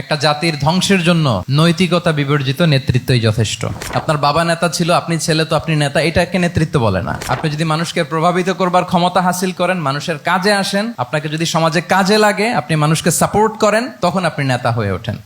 একটা জাতির ধ্বংসের জন্য নৈতিকতা বিবর্জিত নেতৃত্বই যথেষ্ট। আপনার বাবা নেতা ছিল, আপনি ছেলে, তো আপনি নেতা, এটাকে নেতৃত্ব বলে না। আপনি যদি মানুষকে প্রভাবিত করবার ক্ষমতা হাসিল করেন, মানুষের কাজে আসেন, আপনাকে যদি সমাজে কাজে লাগে, আপনি মানুষকে সাপোর্ট করেন, তখন আপনি নেতা হয়ে ওঠেন।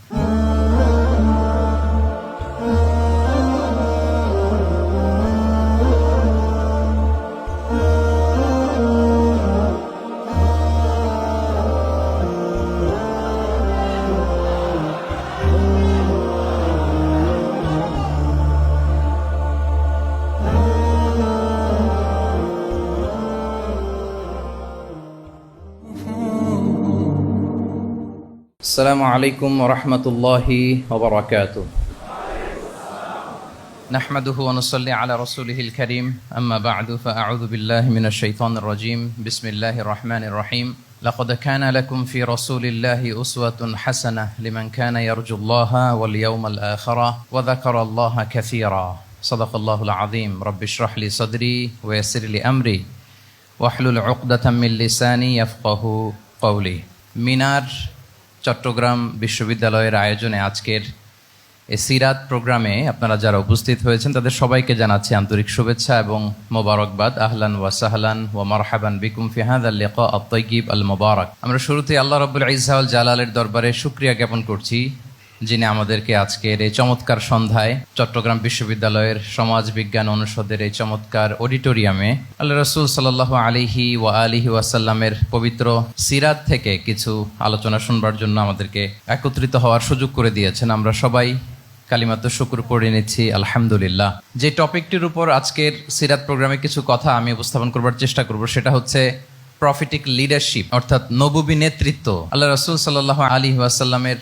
আসসালামু আলাইকুম ওয়া রাহমাতুল্লাহি ওয়া বারাকাতুহু। নাহমাদুহু ওয়া নুসাল্লি আলা রাসূলিহিল কারীম, আম্মা বা'দু, ফাআউযু বিল্লাহি মিনাশ শাইতানির রাজীম। বিসমিল্লাহির রহমানির রহিম। লাকাদ কানা লাকুম ফি রাসূলিল্লাহি উসওয়াতুন হাসানাহ লিমান কানা ইয়ারজুল্লাহা ওয়াল ইয়াওমাল আখিরা ওয়া যাকারাল্লাহা কাসীরা। সাদাকাল্লাহুল আযীম। রাব্বি ইশরাহ লি সাদরি ওয়া ইয়াসসির লি আমরি ওয়াহলুল উকদাতাম মিন লিসানি ইয়াফকাহু কওলি। মিনার চট্টগ্রাম বিশ্ববিদ্যালয়ের আয়োজনে আজকের এই সিরাত প্রোগ্রামে আপনারা যারা উপস্থিত হয়েছেন তাদের সবাইকে জানাচ্ছি আন্তরিক শুভেচ্ছা এবং মোবারকবাদ। আহলান ওয়া সাহলান ওয়া মারহাবান বিকুম ফি হাযাল লিকা আত-তাইয়িব আল মুবারাক। আমরা শুরুতে আল্লাহ রাব্বুল ইজ্জা ওয়াল জালালের দরবারে শুকরিয়া জ্ঞাপন করছি, যিনি আমাদেরকে আজকের এই চমৎকার সন্ধ্যায় চট্টগ্রাম বিশ্ববিদ্যালয়ের সমাজ বিজ্ঞান অনুষদের এই চমৎকার অডিটোরিয়ামে আল্লাহ রাসূল সাল্লাল্লাহু আলাইহি ওয়া আলিহি ওয়াসাল্লামের পবিত্র সিরাত থেকে কিছু আলোচনা শুনবার জন্য আমাদেরকে একত্রিত হওয়ার সুযোগ করে দিয়েছেন। আমরা সবাই কালিমাত শুকর পড়ে নিচ্ছি আলহামদুলিল্লাহ। যে টপিকটির উপর আজকের সিরাত প্রোগ্রামে কিছু কথা আমি উপস্থাপন করবার চেষ্টা করব, সেটা হচ্ছে প্রফিটিক লিডারশিপ, অর্থাৎ নবুবী নেতৃত্ব। আল্লাহ রাসূল সাল্লাল্লাহু আলাইহি ওয়াসাল্লামের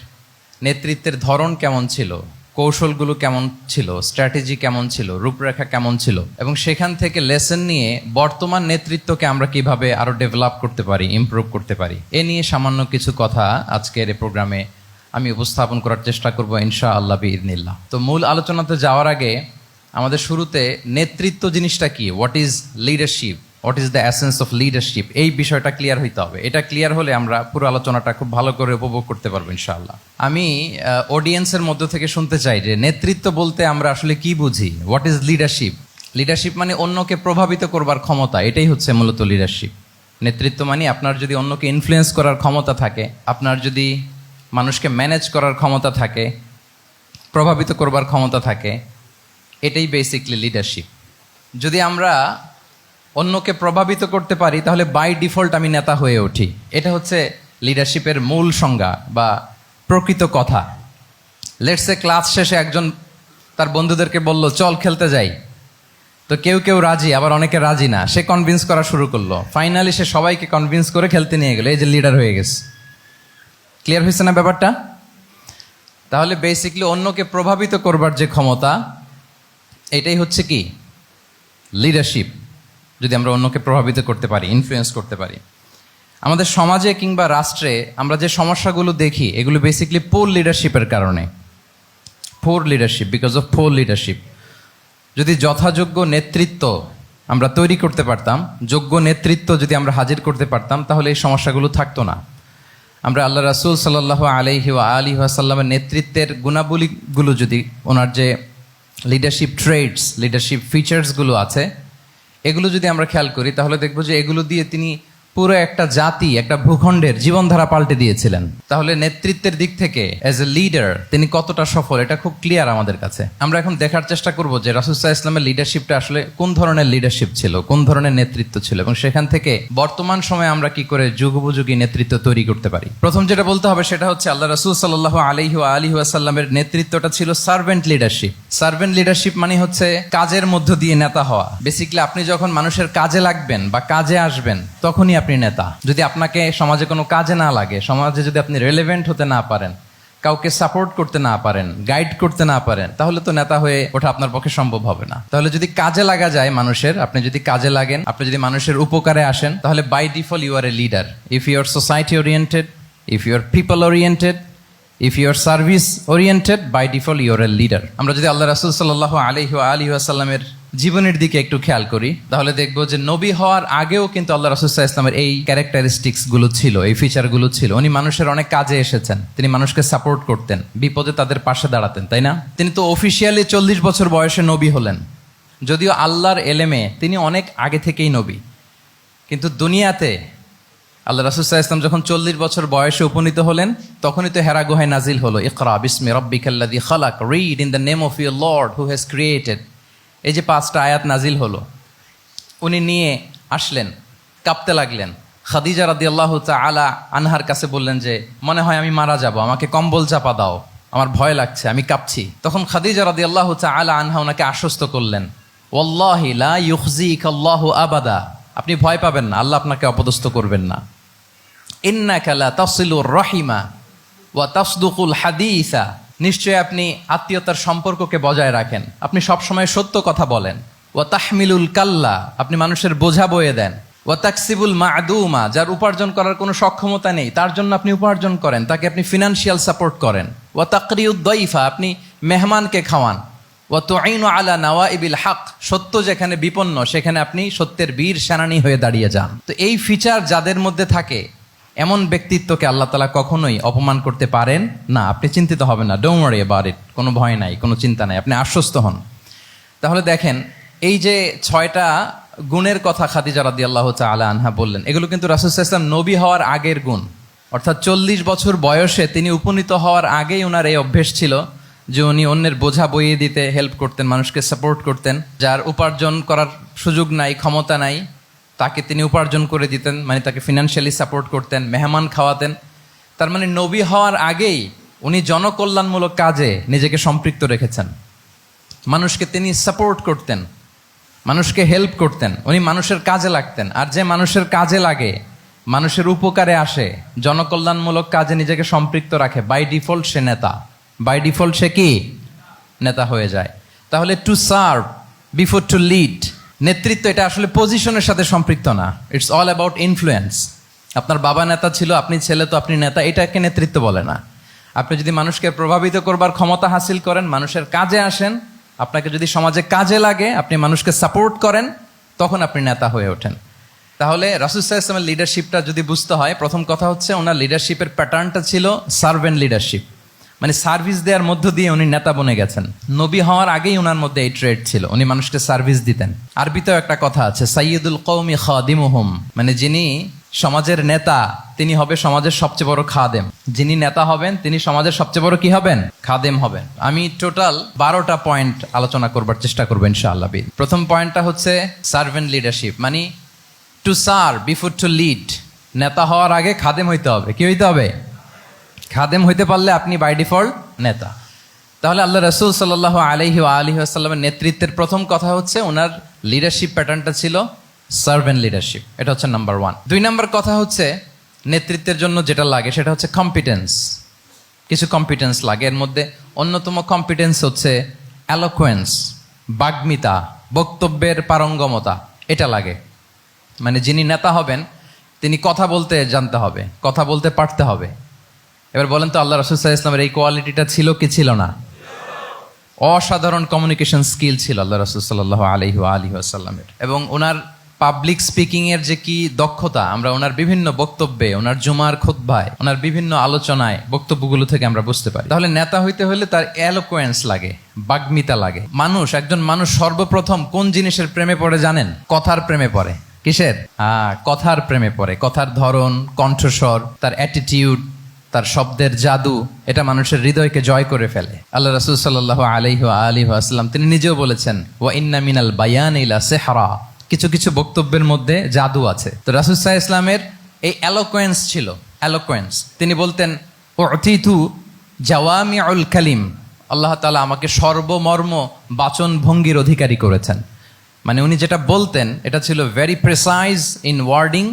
নেতৃত্বের ধরন কেমন ছিল, কৌশলগুলো কেমন ছিল, স্ট্র্যাটেজি কেমন ছিল, রূপরেখা কেমন ছিল, এবং সেখান থেকে লেসন নিয়ে বর্তমান নেতৃত্বকে আমরা কিভাবে আরো ডেভেলপ করতে পারি, ইমপ্রুভ করতে পারি, এ নিয়ে সামান্য কিছু কথা আজকের এই প্রোগ্রামে আমি উপস্থাপন করার চেষ্টা করব ইনশাআল্লাহ বিইذনিল্লাহ। তো মূল আলোচনাতে যাওয়ার আগে আমাদের শুরুতে নেতৃত্ব জিনিসটা কি, what is leadership, what is the essence of leadership, এই বিষয়টা ক্লিয়ার হইতে হবে। এটা ক্লিয়ার হলে আমরা পুরো আলোচনাটা খুব ভালো করে উপভোগ করতে পারবো ইনশাআল্লাহ। আমি অডিয়েন্সের মধ্য থেকে শুনতে চাই যে নেতৃত্ব বলতে আমরা আসলে কি বুঝি, হোয়াট ইজ লিডারশিপ। লিডারশিপ মানে অন্যকে প্রভাবিত করবার ক্ষমতা, এটাই হচ্ছে মূলত লিডারশিপ। নেতৃত্ব মানে আপনার যদি অন্যকে ইনফ্লুয়েন্স করার ক্ষমতা থাকে, আপনার যদি মানুষকে ম্যানেজ করার ক্ষমতা থাকে, প্রভাবিত করবার ক্ষমতা থাকে, এটাই বেসিকলি লিডারশিপ। যদি আমরা অন্যকে প্রভাবিত করতে পারি তাহলে বাই ডিফল্ট আমি নেতা হয়ে উঠি। এটা হচ্ছে লিডারশিপের মূল সংজ্ঞা বা প্রকৃত কথা। লেটস সে ক্লাস শেষে একজন তার বন্ধুদেরকে বলল চল খেলতে যাই, তো কেউ কেউ রাজি, আবার অনেকে রাজি না। সে কনভিন্স করা শুরু করলো, ফাইনালি সে সবাইকে কনভিন্স করে খেলতে নিয়ে গেল, এই যে লিডার হয়ে গেছে। ক্লিয়ার হয়েছে না ব্যাপারটা? তাহলে বেসিকলি অন্যকে প্রভাবিত করবার যে ক্ষমতা, এটাই হচ্ছে কি লিডারশিপ। যদি আমরা অন্যকে প্রভাবিত করতে পারি, ইনফ্লুয়েন্স করতে পারি। আমাদের সমাজে কিংবা রাষ্ট্রে আমরা যে সমস্যাগুলো দেখি, এগুলো বেসিকলি পোর লিডারশিপের কারণে। Poor leadership, because of poor leadership. যদি যথাযোগ্য নেতৃত্ব আমরা তৈরি করতে পারতাম, যোগ্য নেতৃত্ব যদি আমরা হাজির করতে পারতাম, তাহলে এই সমস্যাগুলো থাকতো না। আমরা আল্লাহ রাসূল সাল্লাল্লাহু আলাইহি ওয়া আলিহি ওয়াসাল্লামের নেতৃত্বের গুণাবলীগুলো, যদি ওনার যে লিডারশিপ ট্রেডস, লিডারশিপ ফিচার্সগুলো আছে, এগুলো যদি আমরা খেয়াল করি, তাহলে দেখবো যে এগুলো দিয়ে তিনি পুরো একটা জাতি, একটা ভূখণ্ডের জীবনধারা পাল্টে দিয়েছিলেন। তাহলে নেতৃত্বের দিক থেকে অ্যাজ এ লিডার তিনি কতটা সফল, এটা খুব ক্লিয়ার আমাদের কাছে। আমরা এখন দেখার চেষ্টা করব যে রাসূল সাল্লাল্লাহু আলাইহি ওয়াসাল্লামের লিডারশিপটা আসলে কোন ধরনের লিডারশিপ ছিল, কোন ধরনের নেতৃত্ব ছিল, এবং সেখান থেকে বর্তমান সময়ে আমরা কি করে যুগোপযোগী নেতৃত্ব তৈরি করতে পারি। প্রথম যেটা বলতে হবে সেটা হচ্ছে আল্লাহ রাসূল সাল্লাল্লাহু আলাইহি ওয়া আলিহি ওয়াসাল্লামের নেতৃত্বটা ছিল সার্ভেন্ট লিডারশিপ। সার্ভেন্ট লিডারশিপ মানে হচ্ছে কাজের মধ্য দিয়ে নেতা হওয়া। বেসিক্যালি আপনি যখন মানুষের কাজে লাগবেন বা কাজে আসবেন, তখনই আপনি নেতা। যদি আপনাকে সমাজে কোনো কাজে না লাগে, সমাজে যদি আপনি রেলেভেন্ট হতে না পারেন, কাউকে সাপোর্ট করতে না পারেন, গাইড করতে না পারেন, তাহলে তো নেতা হয়ে ওঠা আপনার পক্ষে সম্ভব হবে না। তাহলে যদি কাজে লাগা যায় মানুষের, আপনি যদি কাজে লাগেন, আপনি যদি মানুষের উপকারে আসেন, তাহলে by default you are a leader. If you are society oriented, if you are people oriented, if you are service oriented, by default you're a leader. আমরা যদি আল্লাহ রাসূল সাল্লাল্লাহু আলাইহি ওয়াসাল্লামের জীবনের দিকে একটু খেয়াল করি, তাহলে দেখবো যে নবী হওয়ার আগেও কিন্তু আল্লাহ রাসূল সাল্লাল্লাহু আলাইহি ওয়াসাল্লামের এই ক্যারেক্টারিস্টিক্স গুলো ছিল, এই ফিচার গুলো ছিল। উনি মানুষের অনেক কাজে এসেছেন, তিনি মানুষকে সাপোর্ট করতেন, বিপদে তাদের পাশে দাঁড়াতেন, তাই না? তিনি তো অফিসিয়ালি 40 বছর বয়সে নবী হলেন, যদিও আল্লাহর এলেমে তিনি অনেক আগে থেকেই নবী। কিন্তু দুনিয়াতে আল্লাহ রাসূল সাল্লাল্লাহু আলাইহি ওয়াসাল্লাম যখন 40 বছর বয়সে উপনীত হলেন, তখনই তো হেরা গুহায় নাজিল হলো, ইকরা বিসমি রাব্বিকাল্লাযী খালাক, read in the name of your lord who has created. এই যে 5টা আয়াত নাজিল হলো, উনি নিয়ে আসলেন, কাঁপতে লাগলেন। খাদিজা রাদিয়াল্লাহু তাআলা আনহার কাছে বললেন যে মনে হয় আমি মারা যাব, আমাকে কম্বল চাপা দাও, আমার ভয় লাগছে, আমি কাঁপছি। তখন খাদিজা রাদিয়াল্লাহু তাআলা আনহা ওনাকে আশ্বস্ত করলেন, ওয়াল্লাহি লা ইউখজিকাল্লাহু আবাদা, আপনি ভয় পাবেন না, আল্লাহ আপনাকে অপদস্থ করবেন না। ইন্নাকা লা তাসিলুর রাহিমা ওয়া তাসদুকুল হাদিসা, নিশ্চয় আপনি আত্মীয়তার সম্পর্ককে বজায় রাখেন, আপনি সবসময় সত্য কথা বলেন। ওয়া তাহমিলুল কাল্লা, আপনি মানুষের বোঝা বয়ে দেন। ওয়া তাকসিবুল মা'দুমা, যার উপার্জন করার কোনো সক্ষমতা নেই তার জন্য আপনি উপার্জন করেন, তাকে আপনি ফিনান্সিয়াল সাপোর্ট করেন। ওয়া তাকরিউদ দাইফা, আপনি মেহমানকে খাওয়ান। ওয়া তুঈনু আলা নাওয়াইবিল হক, সত্য যেখানে বিপন্ন সেখানে আপনি সত্যের বীর সেনানী হয়ে দাঁড়িয়ে যান। তো এই ফিচার যাদের মধ্যে থাকে, এমন ব্যক্তিত্বকে আল্লাহ তাআলা কখনোই অপমান করতে পারেন না। আপনি চিন্তিত হবেন না, ডোন্ট ওয়ারি অ্যাবাউট ইট, কোনো ভয় নাই, কোনো চিন্তা নাই, আপনি আশ্বস্ত হন। তাহলে দেখেন, এই যে 6টা গুণের কথা খাদিজা রাদিয়াল্লাহু তাআলা আনহা বললেন, এগুলো কিন্তু রাসূল সাল্লাল্লাহু আলাইহি ওয়াসাল্লাম নবী হওয়ার আগের গুণ। অর্থাৎ 40 বছর বয়সে তিনি উপনীত হওয়ার আগেই ওনার এই অভ্যেস ছিল যে উনি অন্যের বোঝা বইয়ে দিতে হেল্প করতেন, মানুষকে সাপোর্ট করতেন। যার উপার্জন করার সুযোগ নাই, ক্ষমতা নাই, তাকে তিনি উপার্জন করে দিতেন, মানে তাকে ফিনান্সিয়ালি সাপোর্ট করতেন, মেহমান খাওয়াতেন। তার মানে নবী হওয়ার আগেই উনি জনকল্যাণমূলক কাজে নিজেকে সম্পৃক্ত রেখেছেন। মানুষকে তিনি সাপোর্ট করতেন, মানুষকে হেল্প করতেন, উনি মানুষের কাজে লাগতেন। আর যে মানুষের কাজে লাগে, মানুষের উপকারে আসে, জনকল্যাণমূলক কাজে নিজেকে সম্পৃক্ত রাখে, বাই ডিফল্ট সে নেতা, বাই ডিফল্ট সে কি নেতা হয়ে যায়। তাহলে to serve before to lead, নেতৃত্ব এটা আসলে পজিশনের সাথে সম্পৃক্ত না, ইটস অল অ্যাবাউট ইনফ্লুয়েন্স। আপনার বাবা নেতা ছিল, আপনি ছেলে, তো আপনি নেতা, এটাকে নেতৃত্ব বলে না। আপনি যদি মানুষকে প্রভাবিত করবার ক্ষমতা হাসিল করেন, মানুষের কাজে আসেন, আপনাকে যদি সমাজে কাজে লাগে, আপনি মানুষকে সাপোর্ট করেন, তখন আপনি নেতা হয়ে ওঠেন। তাহলে রাসূল সাল্লাল্লাহু আলাইহি ওয়াসাল্লামের লিডারশিপটা যদি বুঝতে হয়, প্রথম কথা হচ্ছে ওনার লিডারশিপের প্যাটার্নটা ছিল সার্ভেন্ট লিডারশিপ, মানে সার্ভিস দেওয়ার মধ্য দিয়ে উনি নেতা বনে গেছেন। নবী হওয়ার আগেই ওনার মধ্যে এই ট্রেড ছিল, উনি মানুষকে সার্ভিস দিতেন। আরবিতেও একটা কথা আছে, সাইয়্যিদুল কওমি খাদিমুহুম, মানে যিনি সমাজের নেতা তিনি হবে সমাজের সবচেয়ে বড় খাদেম। যিনি নেতা হবেন তিনি সমাজের সবচেয়ে বড় কি হবেন? খাদেম হবেন। আমি টোটাল 12টা পয়েন্ট আলোচনা করবার চেষ্টা করবো ইনশাআল্লাহ। প্রথম পয়েন্টটা হচ্ছে সার্ভেন্ট লিডারশিপ, মানে to serve before to lead. নেতা হওয়ার আগে খাদেম হইতে হবে। কি হইতে হবে? খাদেম হইতে পারলে আপনি বাই ডিফল্ট নেতা। তাহলে আল্লাহ রাসূল সাল্লাল্লাহু আলাইহি ওয়াসাল্লামের নেতৃত্বের প্রথম কথা হচ্ছে ওনার লিডারশিপ প্যাটার্নটা ছিল সার্ভেন্ট লিডারশিপ। এটা হচ্ছে নাম্বার 1। 2 নম্বর কথা হচ্ছে নেতৃত্বের জন্য যেটা লাগে সেটা হচ্ছে কম্পিটেন্স। কিছু কম্পিটেন্স লাগে, এর মধ্যে অন্যতম কম্পিটেন্স হচ্ছে অ্যালোকোয়েন্স, বাগ্মিতা, বক্তব্যের পারঙ্গমতা, এটা লাগে। মানে যিনি নেতা হবেন তিনি কথা বলতে জানতে হবে, কথা বলতে পারতে হবে। এবার বলেন তো, আল্লাহ রাসূল সাল্লাল্লাহু আলাইহি ওয়াসাল্লামের এই কোয়ালিটিটা ছিল কি ছিল না? অসাধারণ কমিউনিকেশন স্কিল ছিল আল্লাহ রাসূল সাল্লাল্লাহু আলাইহি ওয়াসাল্লামের। এবং ওনার পাবলিক স্পিকিং এর যে কি দক্ষতা, আমরা ওনার বিভিন্ন বক্তব্যে, ওনার জুমার খুতবায়, ওনার বিভিন্ন আলোচনায়, বক্তব্যগুলো থেকে আমরা বুঝতে পারি। তাহলে নেতা হইতে হলে তার এলোকোয়েন্স লাগে, বাগ্মিতা লাগে। একজন মানুষ সর্বপ্রথম কোন জিনিসের প্রেমে পড়ে জানেন? কথার প্রেমে পড়ে। কিসের? কথার প্রেমে পড়ে। কথার ধরন, কণ্ঠস্বর, তার অ্যাটিটিউড, তার শব্দের জাদু, এটা মানুষের হৃদয়কে জয় করে ফেলে। আল্লাহ রাসূল সাল্লাল্লাহু আলাইহি ওয়াসাল্লাম তিনি নিজেও বলেছেন, ওয়া ইন্না মিনাল বায়ানি লা সিহরা, কিছু কিছু বক্তব্যের মধ্যে জাদু আছে। তো রাসূল সাল্লাল্লাহু আলাইহি ওয়াসাল্লামের এই এলোকোয়েন্স ছিল, এলোকোয়েন্স। তিনি বলতেন, উতিতু জাওয়ামিউল কালিম, আল্লাহ তাআলা আমাকে সর্বমর্ম বাচন ভঙ্গির অধিকারী করেছেন। মানে উনি যেটা বলতেন এটা ছিল very precise in wording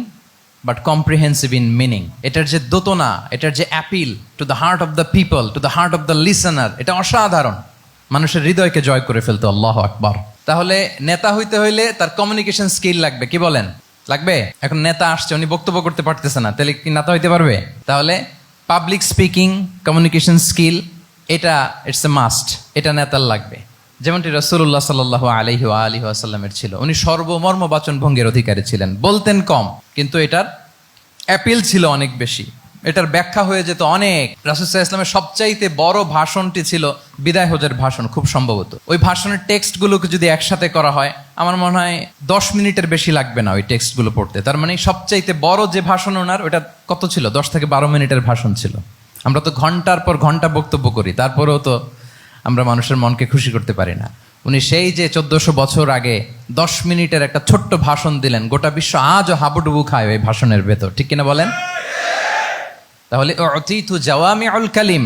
but comprehensive in meaning. এটার যে দোতনা, এটার যে appeal to the heart of the people, to the heart of the listener, এটা অসাধারণ, মানুষের হৃদয়কে জয় করে ফেলতো। আল্লাহু আকবার। তাহলে নেতা হইতে হইলে তার কমিউনিকেশন স্কিল লাগবে। কি বলেন? লাগবে। এখন নেতা আসছে, উনি বক্তব্য করতে পারতেছে না, তাহলে কি নেতা হইতে পারবে? তাহলে পাবলিক স্পিকিং, কমিউনিকেশন স্কিল, এটা ইটস এ মাস্ট, এটা নেতার লাগবে। যেমনটি রাসূলুল্লাহ সাল্লাল্লাহু আলাইহি ওয়া আলিহি ওয়াসাল্লামের ছিল। উনি সর্বমর্ম বাচন ভঙ্গির অধিকারী ছিলেন, বলতেন কম কিন্তু এটার অ্যাপিল ছিল অনেক বেশি, এটার ব্যাখ্যা হয়ে যেত অনেক। রাসূল সাল্লাল্লাহু আলাইহি ওয়াসাল্লামের সবচাইতে বড় ভাষণটি ছিল বিদায় হজের ভাষণ, খুব সম্ভবত। ওই ভাষণের টেক্সটগুলোকে যদি একসাথে করা হয়, আমার মনে হয় 10 মিনিটের বেশি লাগবে না ওই টেক্সটগুলো পড়তে। তার মানে সবচাইতে বড় যে ভাষণ ওনার, ওটা কত ছিল? 10 থেকে 12 মিনিটের ভাষণ ছিল। আমরা তো ঘন্টার পর ঘন্টা বক্তব্য করি, তারপরেও তো আমরা মানুষের মনকে খুশি করতে পারি না। উনি সেই যে 1400 বছর আগে 10 মিনিটের একটা ছোট্ট ভাষণ দিলেন, গোটা বিশ্ব আজও হাবুডুবু খায় ওই ভাষণের ভেতর, ঠিক কিনা বলেন? তাহলে উতিতু জাওয়ামিউল কালিম,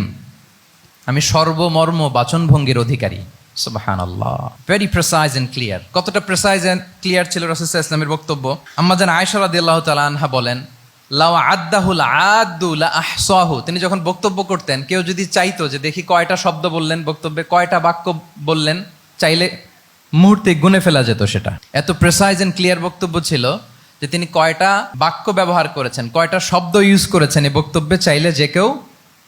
আমি সর্বমর্ম বাচনভঙ্গির অধিকারী। সুবহানাল্লাহ, ভেরি প্রিসাইজ এন্ড ক্লিয়ার। কতটা প্রিসাইজ এন্ড ক্লিয়ার ছিল রাসূল সাল্লাল্লাহু আলাইহি ওয়াসাল্লামের বক্তব্য? আম্মা জান আয়েশা রাদিয়াল্লাহু তাআলা আনহা বলেন, লাউ আদ্দাহুল আদ্দু লা আহসাহু। তিনি যখন বক্তব্য করতেন, কেউ যদি চাইতো যে দেখি কয়টা শব্দ বললেন বক্তব্যে, কয়টা বাক্য বললেন, চাইলে মুহূর্তে গুনে ফেলা যেত সেটা। এত প্রিসাইজ এন্ড ক্লিয়ার বক্তব্য ছিল যে তিনি কয়টা বাক্য ব্যবহার করেছেন, কয়টা শব্দ ইউজ করেছেন এই বক্তব্যে, চাইলে যে কেউ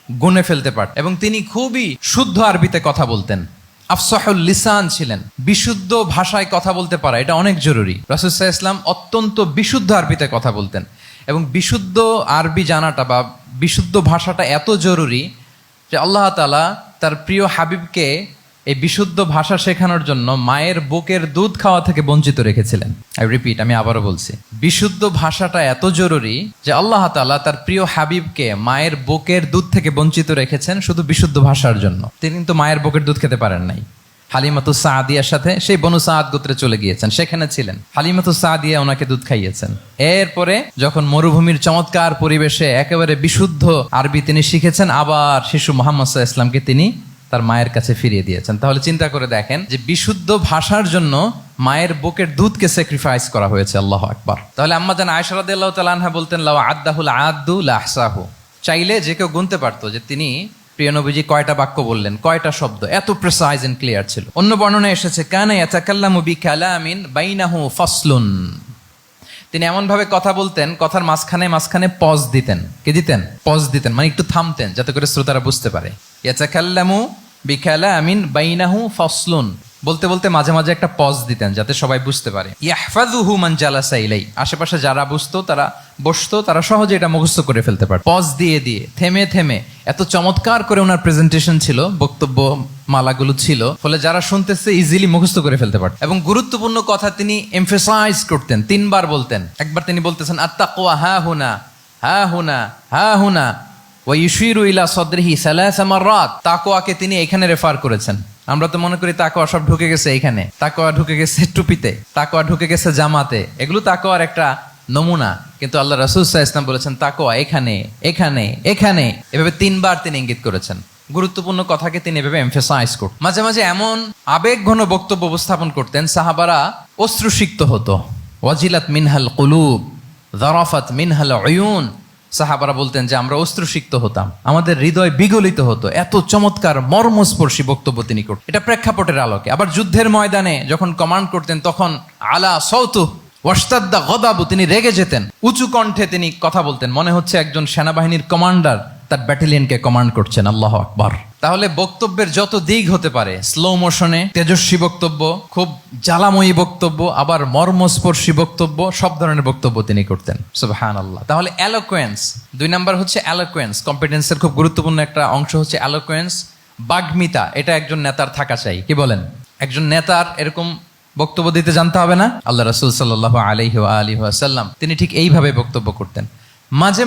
গুনে ফেলতে পারত। এবং তিনি খুবই শুদ্ধ আরবিতে কথা বলতেন, আফসাহুল লিসান ছিলেন। বিশুদ্ধ ভাষায় কথা বলতে পারা এটা অনেক জরুরি। রাসূল সাল্লাল্লাহু আলাইহি ওয়াসাল্লাম অত্যন্ত বিশুদ্ধ আরবিতে কথা বলতেন, এবং বিশুদ্ধ আরবি জানাটা বা বিশুদ্ধ ভাষাটা এত জরুরি যে আল্লাহ তাআলা তার প্রিয় হাবিবকে এই বিশুদ্ধ ভাষা শেখানোর জন্য মায়ের বুকের দুধ খাওয়া থেকে বঞ্চিত রেখেছিলেন। আই রিপিট, আমি আবারও বলছি, বিশুদ্ধ ভাষাটা এত জরুরি যে আল্লাহ তাআলা তার প্রিয় হাবিবকে মায়ের বুকের দুধ থেকে বঞ্চিত রেখেছেন শুধু বিশুদ্ধ ভাষার জন্য। তিনি কিন্তু মায়ের বুকের দুধ খেতে পারেন নাই। হালিমাতু সাদিয়ার সাথে সেই বনু সাদ গোত্রে চলে গিয়েছেন, সেখানে ছিলেন। হালিমাতু সাদিয়া ওনাকে দুধ খাইয়েছেন। এরপরে যখন মরুভূমির চমৎকার পরিবেশে একেবারে বিশুদ্ধ আরবি তিনি শিখেছেন, আবার শিশু মুহাম্মদ সাল্লাল্লাহু আলাইহি ওয়াসাল্লামকে তিনি তার মায়ের কাছে ফিরিয়ে দিয়েছেন। তাহলে চিন্তা করে দেখেন যে বিশুদ্ধ ভাষার জন্য মায়ের বুকের দুধকে স্যাক্রিফাইস করা হয়েছে। আল্লাহু আকবার। তাহলে আম্মা জান আয়েশা রাদিয়াল্লাহু তাআলা আনহা বলতেন, লাউ আদ্দাহুল আদ্দু লা আহসাহু। চাইলে যে কেউ গুনতে পারতো যে তিনি প্রিয় নবীজি কয়টা বাক্য বললেন, কয়টা শব্দ, এত প্রিসাইজ এন্ড ক্লিয়ার ছিল। অন্য বর্ণনায় এসেছে, কানা ইয়াতাকাল্লামু বিকালামিন বাইনাহু ফাসলুন। তিনি এমন ভাবে কথা বলতেন, কথার মাঝখানে মাঝখানে পজ দিতেন। কি দিতেন? পজ দিতেন, মানে একটু থামতেন যাতে করে শ্রোতারা বুঝতে পারে। ইয়াতাকাল্লামু বিকালামিন বাইনাহু ফাসলুন, বলতে বলতে মাঝে মাঝে একটা পজ দিতেন যাতে সবাই বুঝতে পারে। ইয়াহফাযুহু মান জালাসা ইলাই, আশেপাশে যারা বসতো তারা সহজে এটা মুখস্থ করে ফেলতে পারে। পজ দিয়ে দিয়ে, থেমে থেমে, এত চমৎকার করে ওনার প্রেজেন্টেশন ছিল, বক্তব্য মালাগুলো ছিল, ফলে যারা শুনতেছে ইজিলি মুখস্থ করে ফেলতে পারত। এবং গুরুত্বপূর্ণ কথা তিনি এমফাসাইজ করতেন, 3 বার বলতেন। একবার তিনি বলতেছেন, আত্তাকওয়া হা হুনা হা হুনা হা হুনা ওয়া ইউশিরু ইলা সাদরিহি সালাসা মাররাত। তাকওয়াকে তিনি এখানে রেফার করেছেন। আমরা তো মনে করি তাকওয়া সব ঢুকে গেছে এখানে, তাকওয়া ঢুকে গেছে টুপিতে, তাকওয়া ঢুকে গেছে জামাতে, এগুলো তাকওয়ার একটা নমুনা। কিন্তু আল্লাহ রাসূল সাল্লাল্লাহু আলাইহি ওয়াসাল্লাম বলেছেন তাকওয়া এখানে এখানে এখানে, এভাবে 3 বার তিনি ইঙ্গিত করেছেন। গুরুত্বপূর্ণ কথাকে তিনি এভাবে এমফাসাইজ করতেন। মাঝে মাঝে এমন আবেগঘন বক্তব্য উপস্থাপন করতেন, সাহাবারা অশ্রুসিক্ত হতো। ওয়াজিলাত মিনহাল কুলুব যারাফাত মিনহাল উয়ুন। সাহাবারা বলতেন যে আমরা অশ্রুসিক্ত হতাম, আমাদের হৃদয় বিগলিত হতো। এত চমৎকার মর্মস্পর্শী বক্তব্য তিনি করতেন। এটা প্রেক্ষাপটের আলোকে। আবার যুদ্ধের ময়দানে যখন কমান্ড করতেন, তখন আলা সাউতু ওয়াশতাদ্দা গদাবু, তিনি রেগে যেতেন, উঁচু কণ্ঠে তিনি কথা বলতেন, মনে হচ্ছে একজন সেনাবাহিনীর কমান্ডার তার ব্যাটালিয়নকে কমান্ড করছেন। আল্লাহু আকবার। তাহলে বক্তব্যের যত দিক হতে পারে, স্লো মোশনে তেজস্বী বক্তব্য, খুব জ্বালাময়ী বক্তব্য, আবার মর্মস্পর্শী বক্তব্য, সব ধরনের বক্তব্য তিনি করতেন। সুবহানাল্লাহ। তাহলে এলোকোয়েন্স, 2 নাম্বার হচ্ছে এলোকোয়েন্স। কম্পিটেন্সের খুব গুরুত্বপূর্ণ একটা অংশ হচ্ছে এলোকোয়েন্স, বাগ্মিতা। এটা একজন নেতার থাকা চাই। কি বলেন? একজন নেতার এরকম বক্তব্য দিতে জানতে হবে না? আল্লাহ রাসূল সাল্লাল্লাহু আলাইহি ওয়া আলিহি ওয়াসাল্লাম তিনি ঠিক এইভাবে বক্তব্য করতেন। মাঝে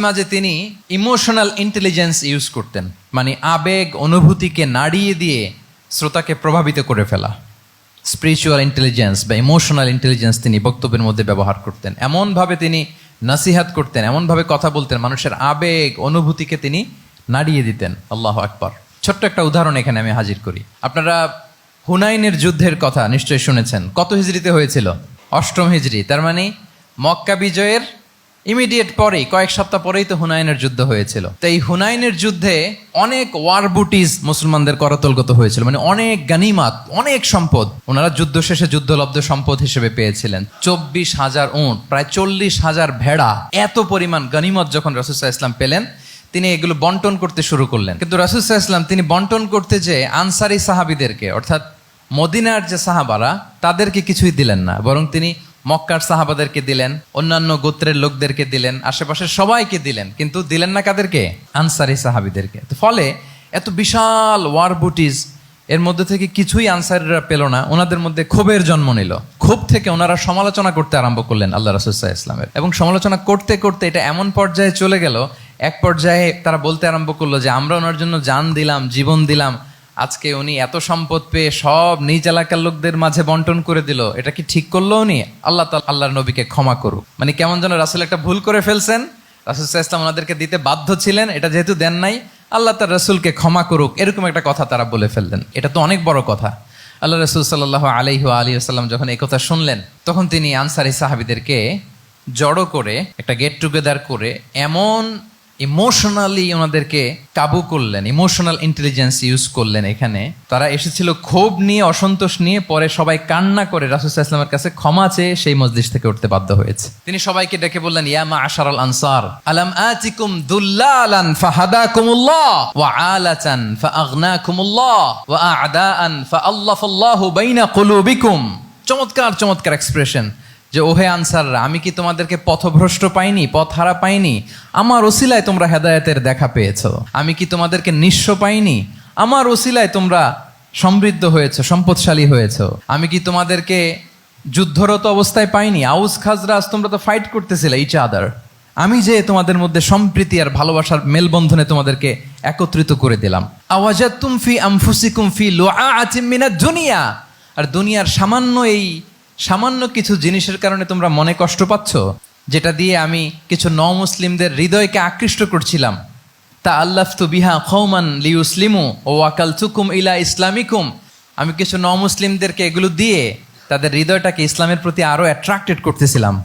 মাঝে তিনি ইমোশনাল ইন্টেলিজেন্স ইউজ করতেন, মানে আবেগ অনুভূতিকে নাড়িয়ে দিয়ে শ্রোতাকে প্রভাবিত করে ফেলা। স্পিরিচুয়াল ইন্টেলিজেন্স বা ইমোশনাল ইন্টেলিজেন্স তিনি বক্তব্যের মধ্যে ব্যবহার করতেন। এমনভাবে তিনি নসিহাত করতেন, এমনভাবে কথা বলতেন, মানুষের আবেগ অনুভূতিকে তিনি নাড়িয়ে দিতেন। আল্লাহু আকবার। ছোট্ট একটা উদাহরণ এখানে আমি হাজির করি। আপনারা হুনাইনের যুদ্ধের কথা নিশ্চয়ই শুনেছেন। কত হিজরিতে হয়েছিল? 8ম হিজরি। তার মানে মক্কা বিজয়ের ইমিডিয়েট পরেই, কয়েক সপ্তাহ পরেই তো হুনাইনের যুদ্ধ হয়েছিল। তো এই হুনাইনের যুদ্ধে অনেক ওয়ার বুটিজ মুসলমানদের করতলগত হয়েছিল, মানে অনেক গানিমাত, অনেক সম্পদ ওনারা যুদ্ধ শেষে যুদ্ধলব্ধ সম্পদ হিসেবে পেয়েছিলেন। 24,000 উট, প্রায় 40,000 ভেড়া, এত পরিমাণ গানিমত যখন রাসূল সাল্লাল্লাহু আলাইহি ওয়াসাল্লাম পেলেন, তিনি এগুলো বন্টন করতে শুরু করলেন। কিন্তু রাসূল সাল্লাল্লাহু আলাইহি ওয়াসাল্লাম তিনি বন্টন করতে যে আনসারি সাহাবীদেরকে, অর্থাৎ মদিনার যে সাহাবারা, তাদেরকে কিছুই দিলেন না, বরং তিনি মক্কার সাহাবাদেরকে দিলেন, অন্যান্য গোত্রের লোকদেরকে দিলেন, আশেপাশের সবাইকে দিলেন, কিন্তু দিলেন না কাদেরকে? আনসারি সাহাবীদেরকে। তো ফলে এত বিশাল ওয়ার বুটিজ, এর মধ্যে থেকে কিছুই আনসারিরা পেল না। ওনাদের মধ্যে ক্ষোভের জন্ম নিল। ক্ষোভ থেকে ওনারা সমালোচনা করতে আরম্ভ করলেন আল্লাহ রাসূল সাল্লাল্লাহু আলাইহি ওয়াসাল্লামের, এবং সমালোচনা করতে করতে এটা এমন পর্যায়ে চলে গেল, এক পর্যায়ে তারা বলতে আরম্ভ করলো যে আমরা ওনার জন্য জান দিলাম, জীবন দিলাম, আজকে উনি এত সম্পদ পেয়ে সব নিজ এলাকার লোকদের মাঝে বন্টন করে দিল, এটা কি ঠিক করলো উনি? আল্লাহ তাআলা আল্লাহর নবীকে ক্ষমা করুক। মানে কেমন যেন রাসূল একটা ভুল করে ফেলছেন, রাসূল সাল্লাল্লাহু আলাইহি ওয়াসাল্লাম ওনাদেরকে দিতে বাধ্য ছিলেন, এটা যেহেতু দেন নাই, আল্লাহ তার রাসূলকে ক্ষমা করুক, এরকম একটা কথা তারা বলে ফেললেন। এটা তো অনেক বড় কথা। আল্লাহ রাসূল সাল্লাল্লাহু আলাইহি ওয়া আলিহি ওয়াসাল্লাম যখন এই কথা শুনলেন, তখন তিনি আনসারী সাহাবীদেরকে জড়ো করে একটা গেট টুগেদার করে এমন ইমোশনালি ওনাদেরকে কাবু করলেন, ইমোশনাল ইন্টেলিজেন্স ইউজ করলেন। এখানে তারা এসেছিল ক্ষোভ নিয়ে, অসন্তোষ নিয়ে, পরে সবাই কান্না করে রাসূল সাল্লাল্লাহু আলাইহি ওয়াসাল্লামের কাছে ক্ষমা চেয়ে সেই মজলিস থেকে উঠতে বাধ্য হয়েছে। তিনি সবাইকে ডেকে বললেন, ইয়া মা'আশারাল আনসার আলাম আতিকুম দুল্লালান ফাহাদাকুমুল্লাহ ওয়া আলাতান ফাআগনাকুমুল্লাহ ওয়া আ'দাআন ফাআল্লাফাল্লাহু বাইনা কুলুবিকুম। চমৎকার চমৎকার এক্সপ্রেশন, যে ওহে আনসাররা, আমি কি তোমাদেরকে পথভ্রষ্ট পাইনি, পথহারা পাইনি? আমার ওসিলায় তোমরা হেদায়েতের দেখা পেয়েছো। আমি কি তোমাদেরকে নিঃস্ব পাইনি? আমার ওসিলায় তোমরা সমৃদ্ধ হয়েছো, সম্পদশালী হয়েছো। আমি কি তোমাদেরকে যুদ্ধরত অবস্থায় পাইনি? আউস খাজরাজ তোমরা তো ফাইট করতেছিলে ইচ আদার। আমি যে তোমাদের মধ্যে সম্প্রীতি আর ভালোবাসার মেলবন্ধনে তোমাদেরকে একত্রিত করে দিলাম। আওয়াজাতুম ফি আনফুসিকুম ফি লুআআতিম মিনাদ দুনিয়া। আর দুনিয়ার সামান্য কিছু জিনিসের কারণে তোমরা মনে কষ্ট পাচ্ছ, যেটা দিয়ে আমি কিছু মুসলিমদের হৃদয়কে আকৃষ্ট করছিলাম। তা আল্লাফতু বিহা কওমান লিউসলিমু ওয়া ওয়াকালতুকুম ইলা ইসলামিকুম। আমি কিছু মুসলিমদেরকে এগুলো দিয়ে তাদের হৃদয়টাকে ইসলামের প্রতি আরো অ্যাট্রাক্টেড করতেছিলাম,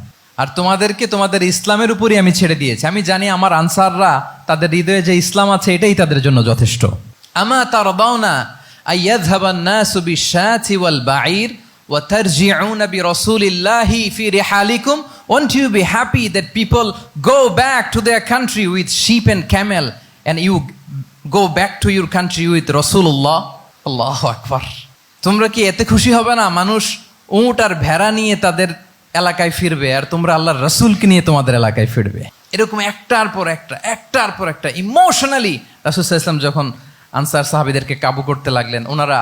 আর তোমাদেরকে তোমাদের ইসলামের উপরই আমি ছেড়ে দিয়েছি। আমি জানি আমার আনসাররা, তাদের হৃদয়ে যে ইসলাম আছে এটাই তাদের জন্য যথেষ্ট। আমা তারদাউনা আইয়াযহাবান নাসু বিশ-শাতি ওয়াল বাঈর وَتَرْجِعُونَ بِرَسُولِ اللَّهِ فِي رِحَالِكُمْ. Won't you be happy that people go back to their country with sheep and camel, and you go back to your country with Rasulullah? Allahu Akbar. তোমরা কি এতে খুশি হবে না? মানুষ উট আর ভেড়া নিয়ে তাদের এলাকায় ফিরবে, আর তোমরা আল্লাহর রাসূলকে নিয়ে তোমাদের এলাকায় ফিরবে। এরকম একটার পর একটা ইমোশনালি রাসূল সাল্লাল্লাহু আলাইহি ওয়াসাল্লাম যখন আনসার সাহাবীদেরকে কাবু করতে লাগলেন, ওনারা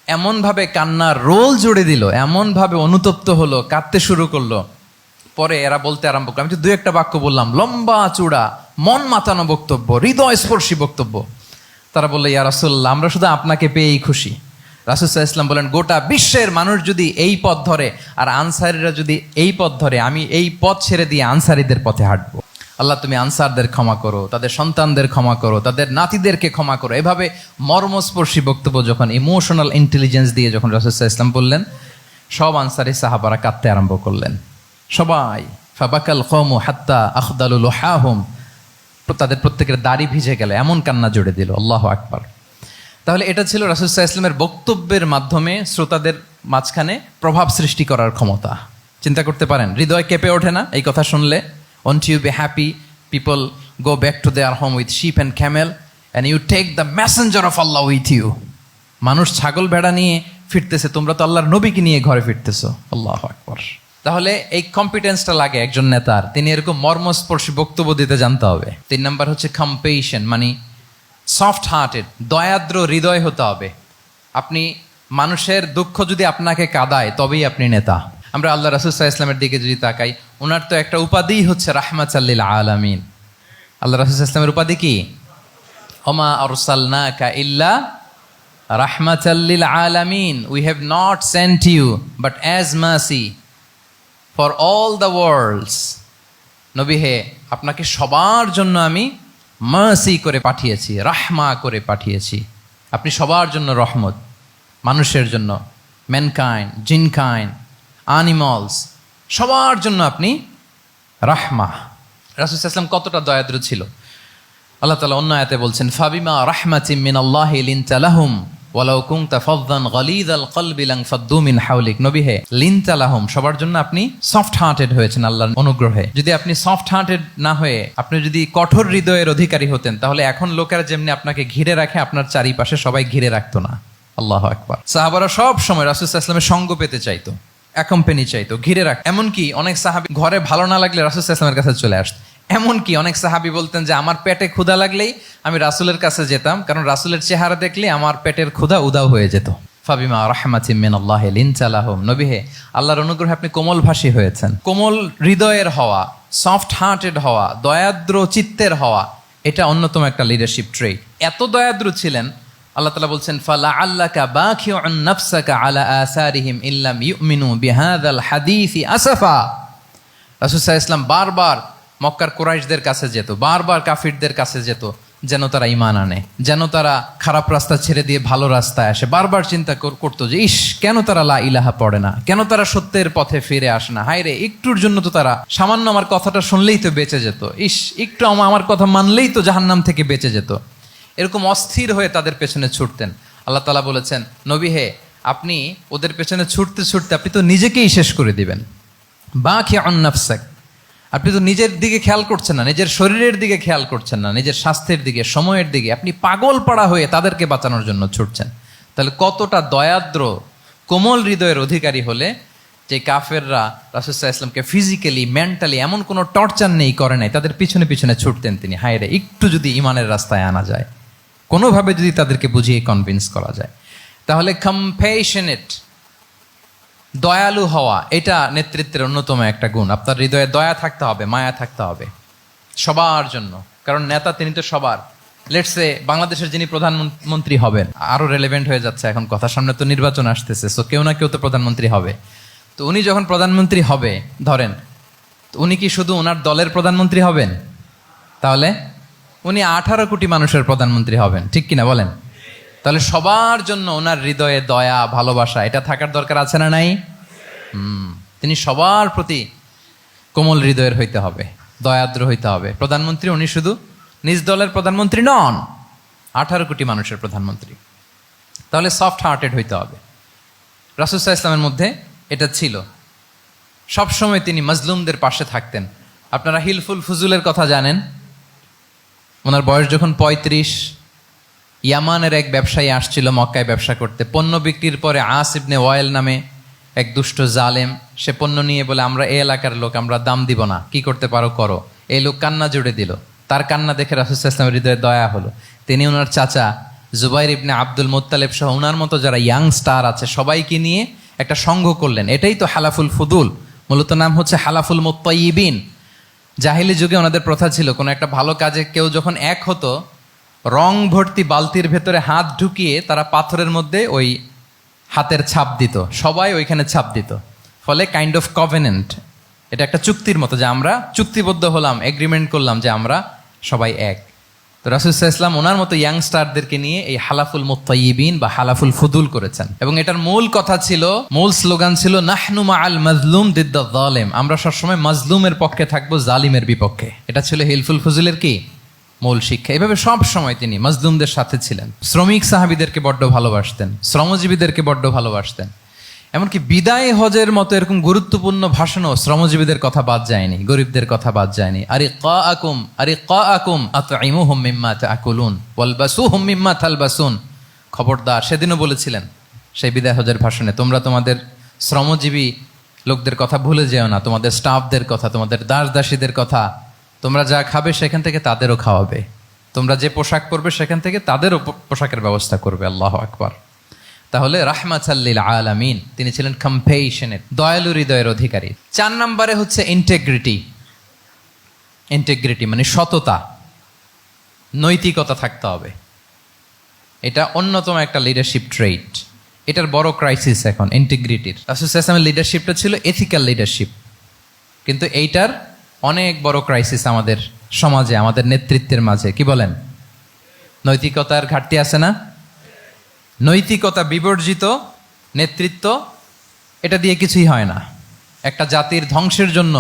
এমনভাবে কান্নার রোল জুড়ে দিল, এমনভাবে অনুতপ্ত হলো, কাঁদতে শুরু করলো। পরে এরা বলতে আরম্ভ করলো, আমি তো দুই একটা বাক্য বললাম, লম্বা চূড়া মন মাতানো বক্তব্য, হৃদয়স্পর্শী বক্তব্য। তারা বললো, ইয়া রাসূলুল্লাহ, আমরা শুধু আপনাকে পেয়েই খুশি। রাসূল সাল্লাল্লাহু আলাইহি ওয়াসাল্লাম বলেন, গোটা বিশ্বের মানুষ যদি এই পথ ধরে আর আনসারীরা যদি এই পথ ধরে, আমি এই পথ ছেড়ে দিয়ে আনসারীদের পথে হাঁটবো। আল্লাহ তুমি আনসারদের ক্ষমা করো, তাদের সন্তানদের ক্ষমা করো, তাদের নাতিদেরকে ক্ষমা করো। এভাবে মর্মস্পর্শী বক্তব্য যখন ইমোশনাল ইন্টেলিজেন্স দিয়ে যখন রাসূল সাল্লাল্লাহু আলাইহি ওয়াসাল্লাম বললেন, সব আনসারী সাহাবারা কাঁদতে আরম্ভ করলেন। সবাই ফাবাকাল কওমু হাত্তা আখদালু লুহাহুম, তাদের প্রত্যেকের দাড়ি ভিজে গেল, এমন কান্না জুড়ে দিল। আল্লাহু আকবার। তাহলে এটা ছিল রাসূল সাল্লাল্লাহু আলাইহি ওয়াসাল্লামের বক্তব্যের মাধ্যমে শ্রোতাদের মাঝখানে প্রভাব সৃষ্টি করার ক্ষমতা। চিন্তা করতে পারেন, হৃদয় কেঁপে ওঠে না এই কথা শুনলে? Won't you be happy people go back to their home with sheep and camel, and you take the messenger of Allah with you? মানুষ ছাগল ভেড়া নিয়ে ফিরতেছে, তোমরা তো আল্লাহর নবীকে নিয়ে ঘরে ফিরতেছো। আল্লাহু আকবার। তাহলে এই কম্পিটেন্সটা লাগে একজন নেতার, তিনি এরকম মর্মস্পর্শী বক্তব্য দিতে জানতে হবে। 3 নাম্বার হচ্ছে কম্পেশন, মানে সফট হার্টেড, দয়াদ্র হৃদয় হতে হবে। আপনি মানুষের দুঃখ যদি আপনাকে কাঁদায়, তবেই আপনি নেতা। আমরা আল্লাহ রাসূল সাল্লাল্লাহু আলাইহি ওয়াসাল্লামের দিকে যদি তাকাই, ওনার তো একটা উপাধি হচ্ছে রাহমাতাল লিল আলামিন। আল্লাহ রাসূল সাল্লাল্লাহু আলাইহি ওয়াসাল্লামের উপাধি কি? ওমা আরসালনাকা ইল্লা রাহমাতাল লিল আলামিন। We have not sent you but as mercy for all the worlds. নবী হে, আপনাকে সবার জন্য আমি মার্সি করে পাঠিয়েছি, রাহমা করে পাঠিয়েছি। আপনি সবার জন্য রহমত, মানুষের জন্য, ম্যানকাইন্ড, জিনকাইন্ড, অ্যানিমালস, সবার জন্য আপনি রাহমা। রাসূল সাল্লাল্লাহু আলাইহি ওয়াসাল্লাম কতটা দয়াদ্র ছিল। আল্লাহ তাআলা অন্য আয়াতে বলছেন, ফাবিমা রাহমাতিম মিনাল্লাহি লিনতা লাহুম ওয়ালাউ কুনতা ফাযযান গালিযাল কলবি লানফাদ্দু মিন হাওলিক। নবী হে, লিনতা লাহুম, সবার জন্য আপনি সফট হার্টেড হয়েছেন আল্লাহর অনুগ্রহে। যদি আপনি সফট হার্টেড না হয়ে আপনি যদি কঠোর হৃদয়ের অধিকারী হতেন, তাহলে এখন লোকেরা যেমনি আপনাকে ঘিরে রাখে, আপনার চারিপাশে সবাই ঘিরে রাখতো না। আল্লাহু আকবার। সাহাবারা সব সময় রাসূল সাল্লাল্লাহু আলাইহি ওয়াসাল্লামের সঙ্গ পেতে চাইতো, অ্যাকম্পানি চাইতো, ঘিরে রাখ। এমনকি অনেক সাহাবী ঘরে ভালো না লাগলে রাসূল সাল্লাল্লাহু আলাইহি ওয়াসাল্লামের কাছে চলে আসতো। এমনকি অনেক সাহাবী বলতেন যে আমার পেটে ক্ষুধা লাগলেই আমি রাসূলের কাছে যেতাম, কারণ রাসূলের চেহারা দেখলে আমার পেটের ক্ষুধা উধাও হয়ে যেত। ফাবিমা রাহমাতিম মিনাল্লাহি লিনতা লাহুম। নবী হে, আল্লাহর অনুগ্রহে আপনি কোমলভাষী হয়েছেন। কোমল হৃদয়ের হওয়া, সফট হার্টেড হওয়া, দয়াদ্র চিত্তের হওয়া, এটা অন্যতম একটা লিডারশিপ ট্রেট। এত দয়াদ্র ছিলেন, আল্লাহ তাআলা বলছেন ফালাআল্লাকা বাখিউন নাফসাকা আলা আসারিহিম ইল্লাম ইউমিনু বিহাযাল হাদীসি আসাফা। রাসূল সাল্লাল্লাহু আলাইহি ওয়াসাল্লাম বারবার মক্কার কুরাইশদের কাছে যেত, বারবার কাফিরদের কাছে যেত, যেন তারা ঈমান আনে, যেন তারা খারাপ রাস্তা ছেড়ে দিয়ে ভালো রাস্তায় আসে। বারবার চিন্তা করতো যে ইস, কেন তারা লা ইলাহা পড়ে না, কেন তারা সত্যের পথে ফিরে আসে না। হায় রে, একটুর জন্য তো তারা সামান্য আমার কথাটা শুনলেই তো বেঁচে যেত, ইস একটু আমার কথা মানলেই তো জাহান্নাম থেকে বেঁচে যেত। এরকম অস্থির হয়ে তাদের পেছনে ছুটতেন। আল্লাহ তাআলা বলেছেন, নবী হে, আপনি ওদের পেছনে ছুটতে ছুটতে আপনি তো নিজেকেই শেষ করে দিবেন। বাখিউন নাফসাক, আপনি তো নিজের দিকে খেয়াল করছেন না, নিজের শরীরের দিকে খেয়াল করছেন না, নিজের স্বাস্থ্যের দিকে, সময়ের দিকে। আপনি পাগল পাড়া হয়ে তাদেরকে বাঁচানোর জন্য ছুটছেন। তাহলে কতটা দয়াদ্র কোমল হৃদয়ের অধিকারী হলে যে কাফেররা রাসূল সাল্লাল্লাহু আলাইহি ওয়াসাল্লামকে ফিজিক্যালি মেন্টালি এমন কোনো টর্চার নেই, করে নাই, তাদের পিছনে পিছনে ছুটতেন তিনি। হায় রে, একটু যদি ইমানের রাস্তায় আনা যায়, কোনোভাবে যদি তাদেরকে বুঝিয়ে কনভিন্স করা যায়, তাহলে কম্প্যাশনেট, দয়ালু হওয়া, এটা নেতৃত্বের অন্যতম একটা গুণ। আপনার হৃদয়ে দয়া থাকতে হবে, মায়া থাকতে হবে সবার জন্য, কারণ নেতা তিনি তো সবার। লেটসে বাংলাদেশের যিনি প্রধানমন্ত্রী হবেন, আরো রেলেভেন্ট হয়ে যাচ্ছে এখন কথা, সামনে তো নির্বাচন আসতেছে, সো কেউ না কেউ তো প্রধানমন্ত্রী হবে। তো উনি যখন প্রধানমন্ত্রী হবে ধরেন, তো উনি কি শুধু ওনার দলের প্রধানমন্ত্রী হবেন? তাহলে উনি 18 কোটি মানুষের প্রধানমন্ত্রী হবেন, ঠিক কিনা বলেন? তাহলে সবার জন্য ওনার হৃদয়ে দয়া, ভালোবাসা, এটা থাকার দরকার আছে না নাই? তিনি সবার প্রতি কোমল হৃদয়ের হইতে হবে, দয়াদ্র হইতে হবে। প্রধানমন্ত্রী উনি শুধু নিজ দলের প্রধানমন্ত্রী নন, 18 কোটি মানুষের প্রধানমন্ত্রী। তাহলে সফট হার্টেড হইতে হবে। রাসূল সাল্লাল্লাহু আলাইহি ওয়াসাল্লামের মধ্যে এটা ছিল। সবসময় তিনি মাজলুমদের পাশে থাকতেন। আপনারা হিলফুল ফুজুলের কথা জানেন। ওনার বয়স যখন 35, ইয়ামানের এক ব্যবসায়ী আসছিল মক্কায় ব্যবসা করতে। পণ্য বিক্রির পরে আস ইবনে ওয়াইল নামে এক দুষ্ট জালেম, সে পণ্য নিয়ে বলে আমরা এই এলাকার লোক, আমরা দাম দিব না, কি করতে পারো করো। এই লোক কান্না জুড়ে দিল। তার কান্না দেখে রাসূল সাল্লাল্লাহু আলাইহি ওয়াসাল্লামের হৃদয়ে দয়া হলো। তিনি ওনার চাচা জুবাইর ইবনে আব্দুল মুত্তালিব সহ ওনার মতো যারা ইয়াং স্টার আছে সবাইকে নিয়ে একটা সংঘ করলেন। এটাই তো হালাফুল ফুদুল, মূলত নাম হচ্ছে হালাফুল মুত্তাইয়িবিন। জাহিলি যুগে ওনাদের প্রথা ছিল, কোনো একটা ভালো কাজে কেউ যখন এক হতো, রং ভর্তি বালতির ভেতরে হাত ঢুকিয়ে তারা পাথরের মধ্যে ওই হাতের ছাপ দিত, সবাই ওইখানে ছাপ দিত। ফলে কাইন্ড অফ কভেনেন্ট, এটা একটা চুক্তির মতো, যে আমরা চুক্তিবদ্ধ হলাম, এগ্রিমেন্ট করলাম যে আমরা সবাই এক। তো রাসূল সাল্লাল্লাহু আলাইহি ওয়াসাল্লাম ওনার মতো ইয়াংস্টারদেরকে নিয়ে এই হালাফুল মুত্তাইয়িবিন বা হালাফুল ফুদুল করেছেন। এবং এটার মূল কথা ছিল, মূল স্লোগান ছিল নাহনু মাআল মাজলুম দিদ্দাজ জালিম, আমরা সবসময় মাজলুমের পক্ষে থাকবো, জালিমের বিপক্ষে। এটা ছিল হিলফুল ফুজুলের কি মূল শিক্ষা। এভাবে সব সময় তিনি মাজলুমদের সাথে ছিলেন। শ্রমিক সাহাবীদেরকে বড্ড ভালোবাসতেন, শ্রমজীবীদেরকে বড্ড ভালোবাসতেন। এমনকি বিদায় হজের মতো এরকম গুরুত্বপূর্ণ ভাষণও শ্রমজীবীদের কথা বাদ যায়নি, গরিবদের কথা বাদ যায়নি। আরিকাআকুম আতঈমুহুম মিম্মা তাআকুলুন ওয়ালবাসুহুম মিম্মা তালবাসুন। খবরদার, সেদিনও বলেছিলেন সেই বিদায় হজের ভাষণে, তোমরা তোমাদের শ্রমজীবী লোকদের কথা ভুলে যেও না, তোমাদের স্টাফদের কথা, তোমাদের দাস দাসীদের কথা। তোমরা যা খাবে সেখান থেকে তাদেরও খাওয়াবে, তোমরা যে পোশাক পরবে সেখান থেকে তাদেরও পোশাকের ব্যবস্থা করবে। আল্লাহু আকবার। তাহলে রাহমাতাল লিল আলামিন, তিনি ছিলেন কম্প্যাশনেট, দয়ালু হৃদয়ের অধিকারী। 4 নম্বরে হচ্ছে ইন্টেগ্রিটি। ইন্টেগ্রিটি মানে সততা, নৈতিকতা থাকতে হবে। এটা অন্যতম একটা লিডারশিপ ট্রেট। এটার বড় ক্রাইসিস এখন ইন্টিগ্রিটির। রাসূল সাল্লাল্লাহু আলাইহি ওয়াসাল্লামের লিডারশিপটা ছিল এথিক্যাল লিডারশিপ, কিন্তু এইটার অনেক বড় ক্রাইসিস আমাদের সমাজে, আমাদের নেতৃত্বের মাঝে। কি বলেন? নৈতিকতার ঘাটতি আছে না? নৈতিকতা বিবর্জিত নেতৃত্ব, এটা দিয়ে কিছুই হয় না। একটা জাতির ধ্বংসের জন্য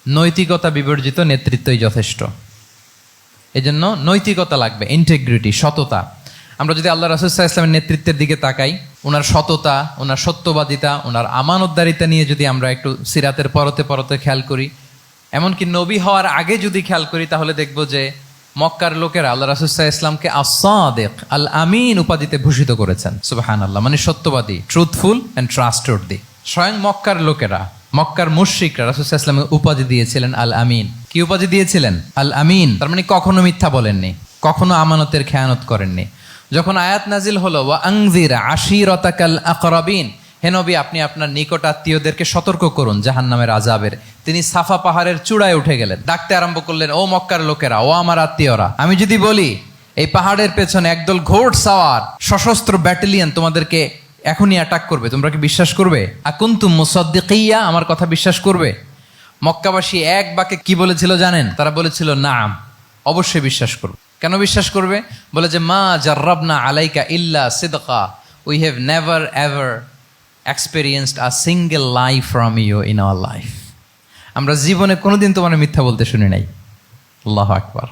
নৈতিকতা বিবর্জিত নেতৃত্বই যথেষ্ট। এজন্য নৈতিকতা লাগবে, ইন্টিগ্রিটি, সততা। আমরা যদি আল্লাহ রাসূল সাল্লাল্লাহু আলাইহি ওয়াসাল্লামের নেতৃত্বের দিকে তাকাই, ওনার সততা, ওনার সত্যবাদিতা, ওনার আমানতদারিতা নিয়ে যদি আমরা একটু সিরাতের পরতে পরতে খেয়াল করি, এমনকি নবী হওয়ার আগে যদি খেয়াল করি, তাহলে দেখব যে মক্কার লোকেরা আল্লাহ রাসূল সাল্লাল্লাহু আলাইহি ওয়াসাল্লামকে আস-সাদিক, আল আমিন উপাধিতে ভূষিত করেছেন। সুবহানাল্লাহ, মানে সত্যবাদী, ট্রুথফুল এন্ড ট্রাস্টওয়ার্দি। স্বয়ং মক্কার লোকেরা, মক্কার মুশরিকরা রাসূল সাল্লাল্লাহু আলাইহি ওয়াসাল্লামকে উপাধি দিয়েছিলেন আল আমিন। কি উপাধি দিয়েছিলেন? আল আমিন। তার মানে কখনো মিথ্যা বলেননি, কখনো আমানতের খেয়ানত করেননি। যখন আয়াত নাজিল হলো ওয়া আনজির আশিরাতাকাল আকরাবিন, হে নবী আপনি আপনার নিকট আত্মীয়দেরকে সতর্ক করুন জাহান্নামের আযাবের, তিনি সাফা পাহাড়ের চূড়ায় উঠে গেলেন, ডাকতে আরম্ভ করলেন, ও মক্কার লোকেরা, ও আমার আত্মীয়রা, আমি যদি বলি এই পাহাড়ের পেছনে একদল ঘোড় সাওয়ার সশস্ত্র ব্যাটালিয়ন তোমাদেরকে এখনই অ্যাটাক করবে, তোমরা কি বিশ্বাস করবে? আকুনতুম মুসাদ্দিকিয়া, আমার কথা বিশ্বাস করবে? মক্কাবাসী এক বাক্যে কি বলেছিল জানেন? তারা বলেছিল নাম, অবশ্যই বিশ্বাস করবে। কেন বিশ্বাস করবে? বলে যে মা জাররাবনা আলাইকা ইল্লা সিদকা, we have never ever experienced a single lie from you in our life. আমরা জীবনে কোনোদিন তোমার মিথ্যা বলতে শুনি নাই। আল্লাহু আকবার।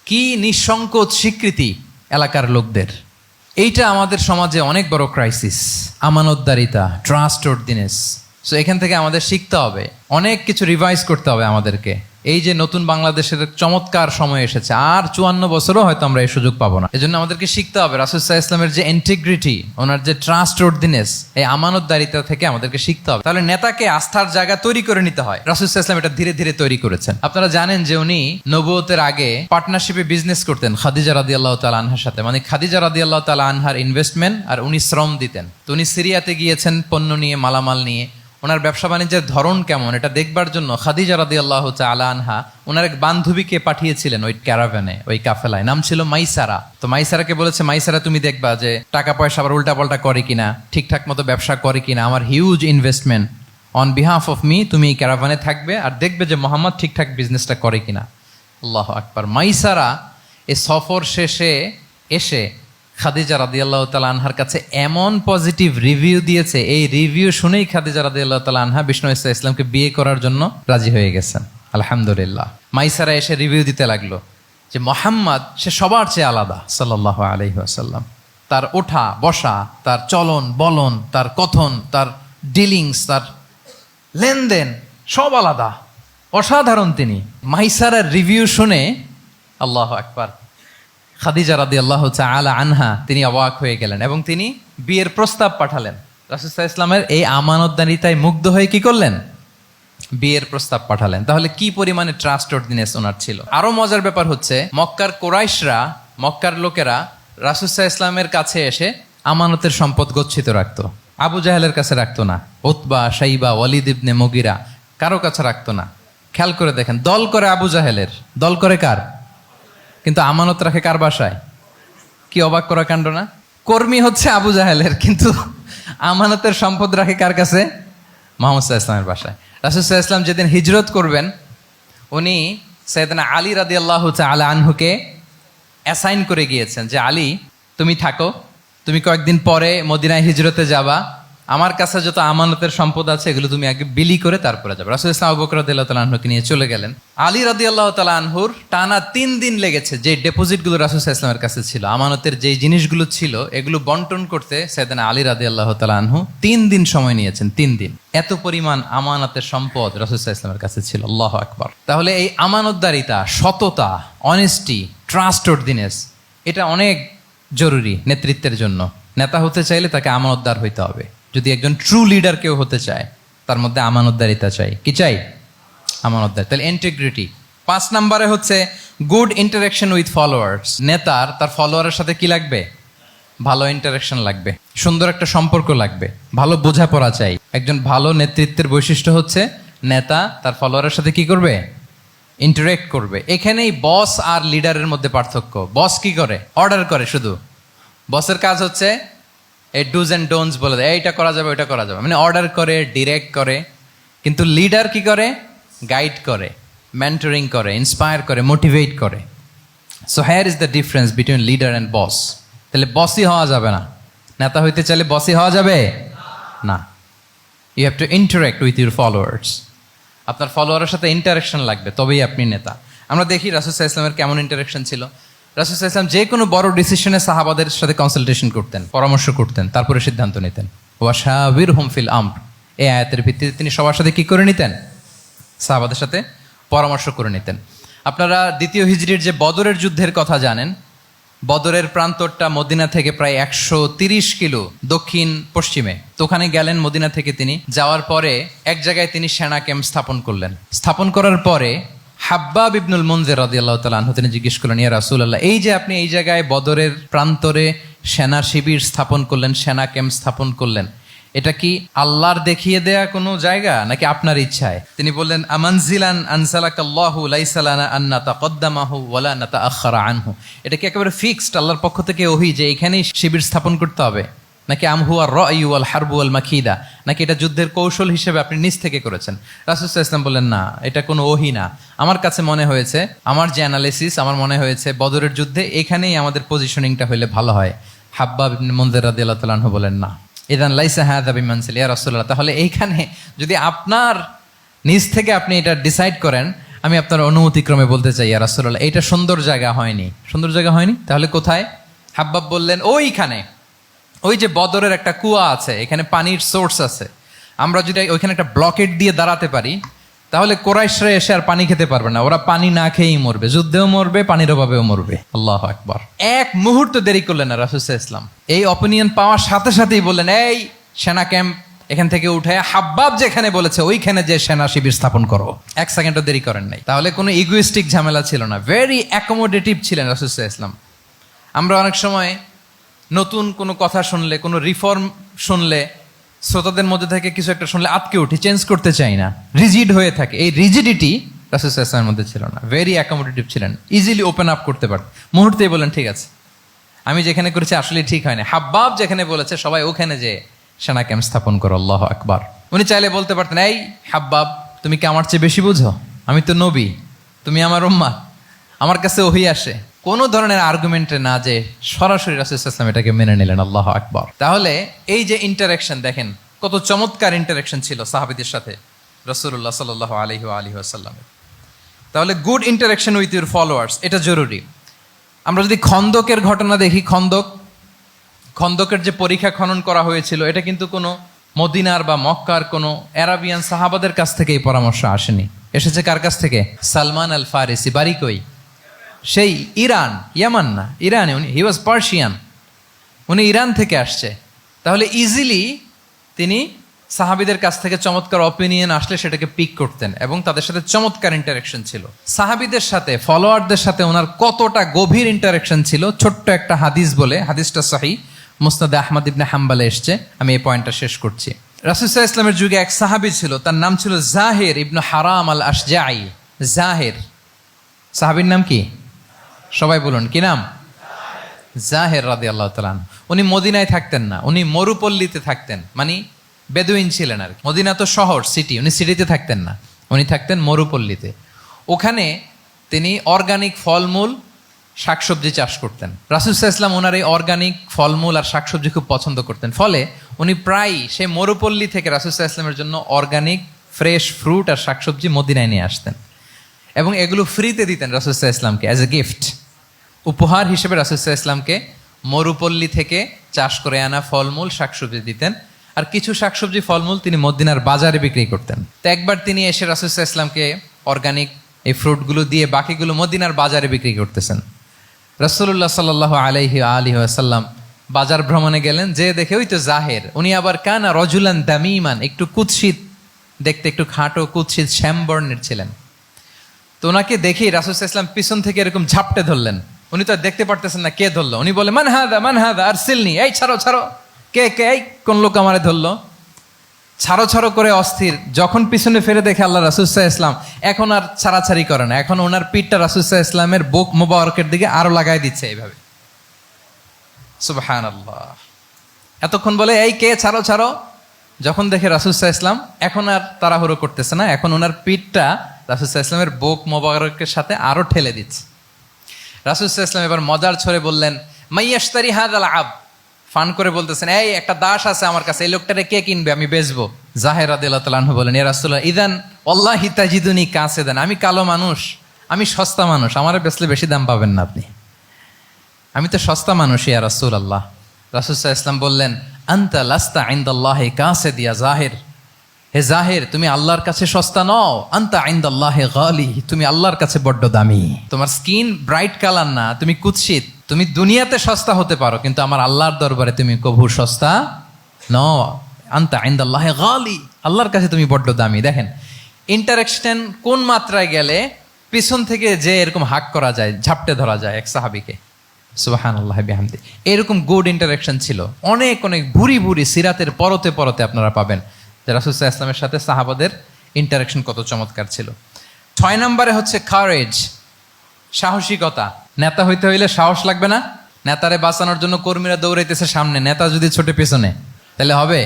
কি নিঃসংকোচ স্বীকৃতি এলাকার লোকদের। এইটা আমাদের সমাজে অনেক বড় ক্রাইসিস, আমানতদারিতা, ট্রাস্টওয়ার্দিনেস। সো এখান থেকে আমাদের শিখতে হবে, অনেক কিছু রিভাইজ করতে হবে আমাদেরকে। এই যে নতুন বাংলাদেশের চমৎকার সময় এসেছে, আর 54 বছরও হয়তো আমরা এই সুযোগ পাবো না। এজন্য আমাদেরকে শিখতে হবে রাসূল সাল্লাল্লাহু আলাইহি ওয়াসাল্লামের যে ইন্টিগ্রিটি, ওনার যে ট্রাস্টওয়ার্দিনেস, এই আমানতদারিতা থেকে আমাদেরকে শিখতে হবে। তাহলে নেতাকে আস্থার জায়গা তৈরি করে নিতে হয়। রাসূল সাল্লাল্লাহু আলাইহি ওয়াসাল্লাম এটা ধীরে ধীরে তৈরি করেছেন। আপনারা জানেন যে উনি নবুয়তের আগে পার্টনারশিপে বিজনেস করতেন খাদিজা রাদিয়াল্লাহু তাআলা আনহার সাথে, মানে খাদিজা রাদিয়াল্লাহু তাআলা আনহার ইনভেস্টমেন্ট আর উনি শ্রম দিতেন। তো উনি সিরিয়াতে গিয়েছেন পণ্য নিয়ে, মালামাল নিয়ে। ওনার ব্যবসা বাণিজ্যের ধরন কেমন এটা দেখবার জন্য খাদিজা রাদিয়াল্লাহু তাআলা আনহা ওনার এক বান্ধবীকে পাঠিয়েছিলেন ওই ক্যারাভ্যানে, ওই কাফেলায়। নাম ছিল মাইসারা। তো মাইসারাকে বলেছে, মাইসারা তুমি দেখবা যে টাকা পয়সা আবার উল্টাপাল্টা করে কিনা, ঠিকঠাক মতো ব্যবসা করে কিনা, আমার huge investment, on behalf of me তুমি এই ক্যারাভ্যানে থাকবে আর দেখবে যে মোহাম্মদ ঠিকঠাক বিজনেসটা করে কিনা। আল্লাহু আকবার। মাইসারা এই সফর শেষে এসে খাদিজা রাদিয়াল্লাহু তাআলা আনহার কাছে এমন পজিটিভ রিভিউ দিয়েছে, এই রিভিউ শুনেই খাদিজা রাদিয়াল্লাহু তাআলা আনহা বিষ্ণু ইসলামকে বিয়ে করার জন্য রাজি হয়ে গেছেন। আলহামদুলিল্লাহ। মাইসারা এসে রিভিউ দিতে লাগলো যে মোহাম্মদ সে সবার চেয়ে আলাদা সাল্লাল্লাহু আলাইহি ওয়াসাল্লাম। তার ওঠা বসা, তার চলন বলন, তার কথন, তার ডিলিংস, তার লেনদেন সব আলাদা, অসাধারণ তিনি। মাইসারার রিভিউ শুনে আল্লাহু আকবার, খাদিজা রাদিয়াল্লাহু তাআলা আনহা তিনি অবাক হয়ে গেলেন এবং তিনি বিয়ের প্রস্তাব পাঠালেন। রাসূল সাল্লাল্লাহু আলাইহি ওয়াসাল্লামের এই আমানতদারিতায় মুগ্ধ হয়ে কি করলেন? বিয়ের প্রস্তাব পাঠালেন। তাহলে কি পরিমাণে ট্রাস্টওয়ার্দিনেস ওনার ছিল। আরো মজার ব্যাপার হচ্ছে, মক্কার কুরাইশরা, মক্কার লোকেরা রাসূল সাল্লাল্লাহু আলাইহি ওয়াসাল্লামের কাছে এসে আমানতের সম্পদ গচ্ছিত রাখতো। আবু জাহেলের কাছে রাখতো না, উতবা, শাইবা, ওয়ালিদ ইবনে মুগিরা কারো কাছে রাখতো না। খেয়াল করে দেখেন, দল করে আবু জাহেলের, দল করে কার? কিন্তু আমানত রাখে কার বাসায়? কি অবাক করা কাণ্ড না? কর্মী হচ্ছে আবু জাহেলের, কিন্তু আমানতের সম্পদ রাখে কার কাছে? মুহাম্মদ সাল্লাল্লাহু আলাইহি ওয়াসাল্লামের বাসায়। রাসূল সাল্লাল্লাহু আলাইহি ওয়াসাল্লাম যেদিন হিজরত করবেন, উনি সাইয়েদনা আলী রাদিয়াল্লাহু তাআলা আনহুকে অ্যাসাইন করে গিয়েছেন যে আলী তুমি থাকো, তুমি কয়েকদিন পরে মদিনায় হিজরতে যাবা, আমার কাছে যত আমানতের সম্পদ আছে এগুলো তুমি আগে বিলি করে তারপরে যাবে। রাসূল সাল্লাল্লাহু আবু বকর রাদিয়াল্লাহু তাআলা আনহুকে নিয়ে চলে গেলেন। আলী রাদিয়াল্লাহু তাআলা আনহুর টানা 3 দিন লেগেছে যে ডেপোজিটগুলো রাসূল সাল্লাল্লাহু আলাইহি ওয়াসাল্লামের কাছে ছিল, আমানতের যেই জিনিসগুলো ছিল এগুলো বন্টন করতে সাইয়েদনা আলী রাদিয়াল্লাহু তাআলা আনহু 3 দিন সময় নিয়েছেন। 3 দিন। এত পরিমাণ আমানতের সম্পদ রাসূল সাল্লাল্লাহু আলাইহি ওয়াসাল্লামের কাছে ছিল। আল্লাহু আকবার। তাহলে এই আমানতদারিতা, সততা, অনেস্টি, ট্রাস্টওয়ার্দিনেস এটা অনেক জরুরি নেতৃত্বের জন্য। নেতা হতে চাইলে তাকে আমানতদার হইতে হবে। যদি একজন ট্রু লিডার কেউ হতে চায়, তার মধ্যে আমানতদারিতা চাই। কি চাই? আমানতদার। তাহলে ইন্টিগ্রিটি। 5 নম্বরে হচ্ছে গুড ইন্টারাকশন উইথ ফলোয়ার্স। নেতার তার ফলোয়ারের সাথে কি লাগবে? ভালো ইন্টারাকশন লাগবে, সুন্দর একটা সম্পর্ক লাগবে, ভালো বোঝাপড়া চাই। একজন ভালো নেতৃত্বের বৈশিষ্ট্য হচ্ছে নেতা তার ফলোয়ারের সাথে কি করবে? ইন্টারেক্ট করবে। এখানেই বস আর লিডারের মধ্যে পার্থক্য। বস কি করে? অর্ডার করে শুধু। বসের কাজ হচ্ছে এই ডুজ অ্যান্ড ডোন্টস বলে দেয়, এইটা করা যাবে, ওইটা করা যাবে, মানে অর্ডার করে, ডিরেক্ট করে। কিন্তু লিডার কি করে? গাইড করে, মেন্টরিং করে, ইন্সপায়ার করে, মোটিভেট করে। So here is the difference between leader and boss. তাহলে বসই হওয়া যাবে না। নেতা হইতে চাইলে বসই হওয়া যাবে না। You have to interact with your followers. আপনার ফলোয়ারের সাথে ইন্টারাকশন লাগবে, তবেই আপনি নেতা। আমরা দেখি রাসূল সাল্লাল্লাহু আলাইহি ওয়াসাল্লামের কেমন ইন্টারাকশন ছিল। রাসূল সাল্লাল্লাহু আলাইহি ওয়াসাল্লাম যে কোনো বড় ডিসিশনে সাহাবাদের সাথে কনসালটেশন করতেন, পরামর্শ করতেন, তারপরে সিদ্ধান্ত নিতেন। ওয়াশাবিরহুম ফিল আমর, এই আয়াতের ভিত্তিতে তিনি সবার সাথে কি করে নিতেন? সাহাবাদের সাথে পরামর্শ করে নিতেন। আপনারা দ্বিতীয় হিজরির যে বদরের যুদ্ধের কথা জানেন, বদরের প্রান্তরটা মদিনা থেকে প্রায় 130 কিলো দক্ষিণ পশ্চিমে। তো ওখানে গেলেন মদিনা থেকে তিনি। যাওয়ার পরে এক জায়গায় তিনি সেনা ক্যাম্প স্থাপন করলেন। স্থাপন করার পরে হাব্বাব ইবনুল মুনজির রাদিয়াল্লাহু তাআলা আনহু তিনি জিজ্ঞেস করলেন, ইয়া রাসূলুল্লাহ, এই যে আপনি এই জায়গায় বদরের প্রান্তরে সেনা শিবির স্থাপন করলেন, সেনা ক্যাম্প স্থাপন করলেন, এটা কি আল্লাহর দেখিয়ে দেয়া কোনো জায়গা নাকি আপনার ইচ্ছায়? তিনি বললেন, আমানজিলান আনসালাকাল্লাহু লাইসা লানা আন নাতাকদ্দামাহু ওয়ালা নাতাআখারা আনহু। এটা কি একেবারে ফিক্সড আল্লাহর পক্ষ থেকে ওহী যে এখানেই শিবির স্থাপন করতে হবে, নাকি আমহুয়া রায়ু ওয়াল হারবু ওয়াল মাকিদা, নাকি এটা যুদ্ধের কৌশল হিসেবে আপনি নিজ থেকে করেছেন? রাসূল সাল্লাল্লাহু আলাইহি ওয়াসাল্লাম বললেন, না, এটা কোনো ওহী না। আমার কাছে মনে হয়েছে, আমার যে অ্যানালিসিস, আমার মনে হয়েছে বদরের যুদ্ধে এখানেই আমাদের পজিশনিংটা হইলে ভালো হয়। হাব্বাব ইবনে মুনজির রাদিয়াল্লাহু তাআলা আনহু বলেন, না, ইদান লাইসা হাযা বিমানসিল ইয়া রাসূলুল্লাহ, তাহলে এইখানে যদি আপনার নিজ থেকে আপনি এটা ডিসাইড করেন, আমি আপনার অনুমতিক্রমে বলতে চাই ইয়া রাসূলুল্লাহ, এটা সুন্দর জায়গা হয়নি। সুন্দর জায়গা হয়নি? তাহলে কোথায়? হাব্বাব বললেন, ওইখানে, ওই যে বদরের একটা কুয়া আছে, এখানে পানির সোর্স আছে, আমরা যদি ওইখানে একটা ব্লকেট দিয়ে দাঁড়াতে পারি, তাহলে কোরাইশরা এসে আর পানি খেতে পারবে না, ওরা পানি না খেয়েই মরবে, যুদ্ধেও মরবে, পানির অভাবেও মরবে। আল্লাহু আকবার। এক মুহূর্ত দেরি করলেন না রাসূল সাল্লাল্লাহু আলাইহি ওয়াসাল্লাম। এই অপিনিয়ন পাওয়ার সাথে সাথেই বললেন, এই সেনা ক্যাম্প এখান থেকে উঠে হাব্বাব যেখানে বলেছে ওইখানে যে সেনা শিবির স্থাপন করো। এক সেকেন্ডও দেরি করেন নাই। তাহলে কোনো ইগোইস্টিক ঝামেলা ছিল না, ভেরি অ্যাকোমোডেটিভ ছিলেন রাসূল সাল্লাল্লাহু আলাইহি ওয়াসাল্লাম। আমরা অনেক সময় নতুন কোনো কথা শুনলে, কোনো রিফর্ম শুনলে, শ্রোতাদের মধ্যে থেকে কিছু একটা শুনলে আটকে উঠি, চেঞ্জ করতে চাই না, রিজিড হয়ে থাকে। এই রিজিডিটি রাসূল সাল্লাল্লাহু আলাইহি ওয়াসাল্লামের মধ্যে ছিল না, ভেরি অ্যাকোমোডেটিভ ছিলেন, ইজিলি ওপেন আপ করতে পারেন। মুহূর্তেই বলেন, ঠিক আছে, আমি যেখানে করেছি আসলে ঠিক হয় না, হাব্বাব যেখানে বলেছে সবাই ওখানে যে সেনা ক্যাম্প স্থাপন করো। আল্লাহু আকবার। উনি চাইলে বলতে পারতেন, এই হাব্বাব, তুমি কি আমার চেয়ে বেশি বুঝো? আমি তো নবী, তুমি আমার উম্মাহ, আমার কাছে ওহী আসে। কোনো ধরনের আর্গুমেন্টে না যে সরাসরি রাসূল সাল্লাল্লাহু আলাইহি ওয়াসাল্লাম এটাকে মেনে নিলেন। আল্লাহু আকবার। তাহলে এই যে ইন্টারাকশন, দেখেন কত চমৎকার ইন্টারাকশন ছিল সাহাবীদের সাথে রাসূলুল্লাহ সাল্লাল্লাহু আলাইহি ওয়া আলিহি ওয়াসাল্লামের। তাহলে good interaction with your followers, এটা জরুরি। আমরা যদি খন্দকের ঘটনা দেখি, খন্দকের যে পরীক্ষা খনন করা হয়েছিল, এটা কিন্তু কোনো মদিনার বা মক্কার কোনো আরাবিয়ান সাহাবাদের কাছ থেকে এই পরামর্শ আসেনি। এসেছে কার কাছ থেকে? সালমান আল ফারিসি। বাড়ি কই? সেই ইরান, ইয়ামান না, ইরানে। উনি হি ওয়াজ পার্সিয়ান, উনি ইরান থেকে আসছে। তাহলে ইজিলি তিনি সাহাবীদের কাছ থেকে চমৎকার অপিনিয়ন আসলে সেটাকে পিক করতেন এবং তাদের সাথে চমৎকার ইন্টারাকশন ছিল। সাহাবীদের সাথে, ফলোয়ারদের সাথে ওনার কতটা গভীর ইন্টারাকশন ছিল, ছোট্ট একটা হাদিস বলে, হাদিসটা সহিহ, মুসনাদে আহমদ ইবনে হাম্বালে এসছে। আমি এই পয়েন্টটা শেষ করছি। রাসূল সাল্লাল্লাহু আলাইহি ওয়াসাল্লামের যুগে এক সাহাবী ছিল, তার নাম ছিল জাহির ইবনে হারাম আল আশজাঈ। জাহির সাহাবীর নাম কি? সবাই বলুন, কি নাম? জাহির রাদিয়াল্লাহু তাআলা। উনি মদিনায় থাকতেন না, উনি মরুপল্লীতে থাকতেন, মানে বেদুইন ছিলেন আর কি। মদিনা তো শহর, সিটি, উনি সিটিতে থাকতেন না, উনি থাকতেন মরুপল্লীতে। ওখানে তিনি অর্গানিক ফলমূল, শাকসবজি চাষ করতেন। রাসূল সাল্লাল্লাহু আলাইহি ওয়াসাল্লাম ওনার এই অর্গানিক ফলমূল আর শাকসবজি খুব পছন্দ করতেন। ফলে উনি প্রায় সেই মরুপল্লী থেকে রাসূল সাল্লাল্লাহু আলাইহি ওয়াসাল্লামের জন্য অর্গানিক ফ্রেশ ফ্রুট আর শাকসবজি মদিনায় নিয়ে আসতেন এবং এগুলো ফ্রিতে দিতেন রাসূল সাল্লাল্লাহু আলাইহি ওয়াসাল্লামকে অ্যাজ এ গিফট। উপহার হিসেবে রাসূল সাল্লাল্লাহু আলাইহি ওয়াসাল্লামকে মরুপল্লী থেকে চাষ করে আনা ফলমূল, শাকসবজি দিতেন। আর কিছু শাকসবজি, ফলমূল তিনি মদিনার বাজারে বিক্রি করতেন। তো একবার তিনি এসে রাসূল সাল্লাল্লাহু আলাইহি ওয়াসাল্লামকে অর্গানিক এই ফ্রুটগুলো দিয়ে বাকিগুলো মদিনার বাজারে বিক্রি করতেছেন। রাসূলুল্লাহ সাল্লাল্লাহু আলাইহি ওয়া আলিহি ওয়াসাল্লাম বাজার ভ্রমণে গেলেন, যে দেখে ওই তো জাহির, উনি আবার কানা রজুলান দামিমান, একটু কুৎসিত দেখতে, একটু খাটো কুৎসিত শ্যামবর্ণের ছিলেন। তো ওনাকে দেখেই রাসূল সাল্লাল্লাহু আলাইহি ওয়াসাল্লাম পিছন থেকে এরকম ঝাপটে ধরলেন। উনি তো আর দেখতে পারতেছেন না কে ধরলো। উনি বলে, মান হাদা আরসিলনি, এই ছাড়ো ছাড়ো, কে কে, এই কোন লোক আমারে ধরলো, ছাড়ো ছাড়ো করে অস্থির। যখন পিছনে ফিরে দেখে আল্লাহ রাসূল সাল্লাল্লাহু আলাইহি ওয়াসাল্লাম, এখন আর ছাড়াছাড়ি করে না, এখন ওনার পিঠটা রাসূল সাল্লাল্লাহু আলাইহি ওয়াসাল্লামের বুক মোবারকের দিকে আরো লাগাই দিচ্ছে এইভাবে। সুবহানাল্লাহ। এতক্ষণ বলে, এই কে, ছাড়ো ছাড়ো। যখন দেখে রাসূল সাল্লাল্লাহু আলাইহি ওয়াসাল্লাম এখন আর তাড়াহুড়ো করতেছে না, এখন ওনার পিঠটা রাসূল সাল্লাল্লাহু আলাইহি ওয়াসাল্লামের বুক মোবারকের সাথে আরো ঠেলে দিচ্ছে। রাসূল সাল্লাল্লাহু আলাইহি ওয়াসাল্লাম এবার মজার ছড়ে বললেন, মাইয়াশতারি হাযাল আব, ফান করে বলতেছেন, এই একটা দাস আছে আমার কাছে, এই লোকটারে কে কিনবে, আমি বেচবো। জাহির রাদিয়াল্লাহু তাআলা আনহু বলেন, ইয়া রাসূলুল্লাহ, ইদান ওয়াল্লাহি তাজিদুনি কাসিদান, আমি কালো মানুষ, আমি সস্তা মানুষ, আমারে বেচলে বেশি দাম পাবেন না আপনি। আমি তো সস্তা মানুষ ইয়া রাসূলুল্লাহ। রাসূল সাল্লাল্লাহু আলাইহি ওয়াসাল্লাম বললেন, আনতা লাস্তা ইনদাল্লাহি কাসিদ ইয়া জাহির। হে জাহির, তুমি আল্লাহর কাছে সস্তা নও। আনতা ইনদাল্লাহি গালি, তুমি আল্লাহর কাছে বড্ড দামি। তোমার স্কিন ব্রাইট কালার না, তুমি কুৎসিত। তুমি দুনিয়াতে সস্তা হতে পারো, কিন্তু আমার আল্লাহর দরবারে তুমি কভু সস্তা নও। আনতা ইনদাল্লাহি গালি, আল্লাহর কাছে তুমি বড্ড দামি। দেখেন ইন্টারেকশন কোন মাত্রায় গেলে পিছন থেকে যে এরকম হাক করা যায়, ঝাপটে ধরা যায় এক সাহাবীকে। সুবহানাল্লাহ বিহামদি। এরকম গুড ইন্টারাকশন ছিল। অনেক অনেক ভুরি ভুরি সিরাতের পরতে পরতে আপনারা পাবেন যে রাসূল সাল্লাল্লাহু আলাইহি ওয়াসাল্লামের সাথে সাহাবাদের ইন্টারাকশন কত চমৎকার ছিল। 6 নম্বরে হচ্ছে কারেজ, সাহসিকতা। নেতা হইতে হইলে সাহস লাগবে না? নেতারে বাঁচানোর জন্য কর্মীরা দৌড়াইতেছে সামনে, নেতা যদি ছোটে পেছনে, তাহলে হবে?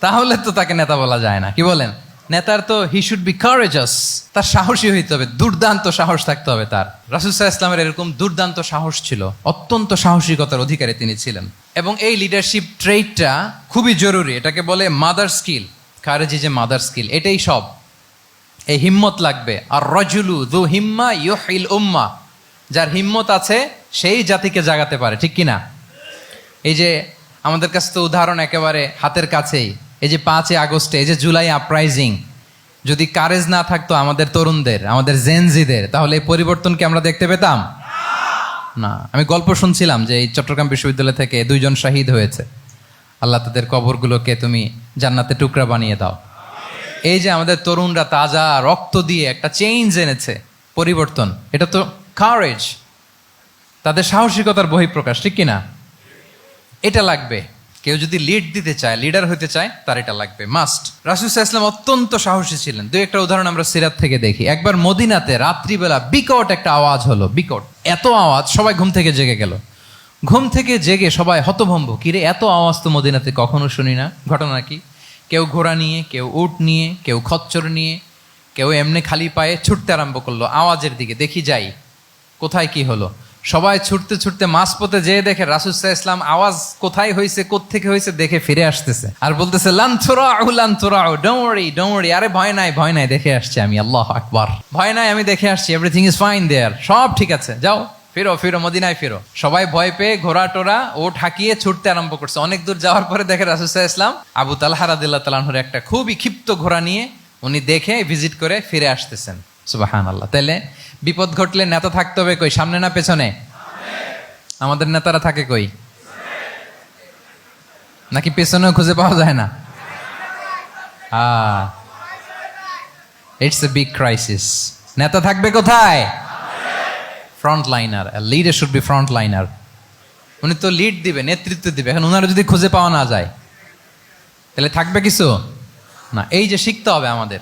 তাহলে তো তাকে নেতা বলা যায় না। কি বলেন? নেতার তো হি শুড বি কারেজাস, তার সাহসী হইতে হবে, দুর্দান্ত সাহস থাকতে হবে তার। রাসূল সাল্লাল্লাহু আলাইহি ওয়াসাল্লামের এরকম দুর্দান্ত সাহস ছিল, অত্যন্ত সাহসিকতার অধিকারী তিনি ছিলেন। এবং এই লিডারশিপ ট্রেটটা খুবই জরুরি, এটাকে বলে mother skill. Courage is a mother skill, এটাই সব। এই হিম্মত লাগবে। আর রাজুলু যু হিম্মা ইউহিল উম্মাহ, যার হিম্মত আছে সেই জাতিকে জাগাতে পারে, ঠিক কিনা? এই যে আমাদের কাছে তো উদাহরণ একেবারে হাতের কাছেই, এই যে 5 আগস্টে, এই যে জুলাই আপরাইজিং, যদি কারেজ না থাকতো আমাদের তরুণদের, আমাদের জেনজিদের, তাহলে এই পরিবর্তন কি আমরা দেখতে পেতাম? না। আমি গল্প শুনছিলাম যে এই চট্টগ্রাম বিশ্ববিদ্যালয় থেকে 2 জন শহীদ হয়েছে। আল্লাহ তাদের কবরগুলোকে তুমি জান্নাতে টুকরা বানিয়ে দাও। এই যে আমাদের তরুণরা তাজা রক্ত দিয়ে একটা চেঞ্জ এনেছে, পরিবর্তন, এটা তো কারেজ, তাদের সাহসিকতার বহিঃপ্রকাশ, ঠিক কিনা? এটা লাগবে। কেউ যদি লিড দিতে চায়, লিডার হতে চায়, তার এটা লাগবে, মাস্ট। রাসূল সাল্লাল্লাহু আলাইহি ওয়াসাল্লাম অত্যন্ত সাহসী ছিলেন। 2-1টা উদাহরণ আমরা সিরাত থেকে দেখি। একবার মদিনাতে রাত্রিবেলা বিকট একটা আওয়াজ হলো, বিকট এত আওয়াজ, সবাই ঘুম থেকে জেগে গেল। ঘুম থেকে জেগে সবাই হতভম্ব, কিরে এত আওয়াজ তো মদিনাতে কখনো শুনি না। ঘটনা কি? কেউ ঘোড়া নিয়ে, কেউ উট নিয়ে, কেউ খচ্চর নিয়ে, কেউ এমনি খালি পায়ে ছুটতে আরম্ভ করলো আওয়াজের দিকে, দেখি যাই কোথায় কি হলো। সবাই ছুটতে ছুটতে মাঝপথে যেয়ে দেখে রাসূল সাল্লাল্লাহু আলাইহি ওয়াসাল্লাম আওয়াজ কোথায় হয়েছে, কোত্থেকে হয়েছে দেখে ফিরে আসতেছে, আর বলতেছে লান তুরাউ, ডোন্ট ওয়ারি, আরে ভয় নাই, দেখে আসছি আমি। আল্লাহু আকবার। ভয় নাই, আমি দেখে আসছি, এভরিথিং ইজ ফাইন দেয়ার, সব ঠিক আছে, যাও ফিরো মদিনায় ফিরো। সবাই ভয় পেয়ে ঘোড়া টোরা ওট হাঁকিয়ে ছুটতে আরম্ভ করছে। অনেক দূর যাওয়ার পরে দেখে রাসূল সাল্লাল্লাহু আলাইহি ওয়াসাল্লাম আবু তালহা রাদিয়াল্লাহু তাআলা আনহুর একটা খুবই ক্ষিপ্ত ঘোড়া নিয়ে উনি দেখে ভিজিট করে ফিরে আসতেছেন। সুবহানাল্লাহ। তাইলে বিপদ ঘটলে নেতা থাকতে হবে কই, সামনে না পেছনে? আমাদের নেতারা থাকে কই? নাকি পেছনেও খুঁজে পাওয়া যায় না? It's a big crisis. নেতা থাকবে কোথায়? Front liner. Leader should be front liner. উনি তো লিড দিবে, নেতৃত্ব দিবে। এখন ওনারা যদি খুঁজে পাওয়া না যায়, তাহলে থাকবে কিছু না। এই যে শিখতে হবে আমাদের,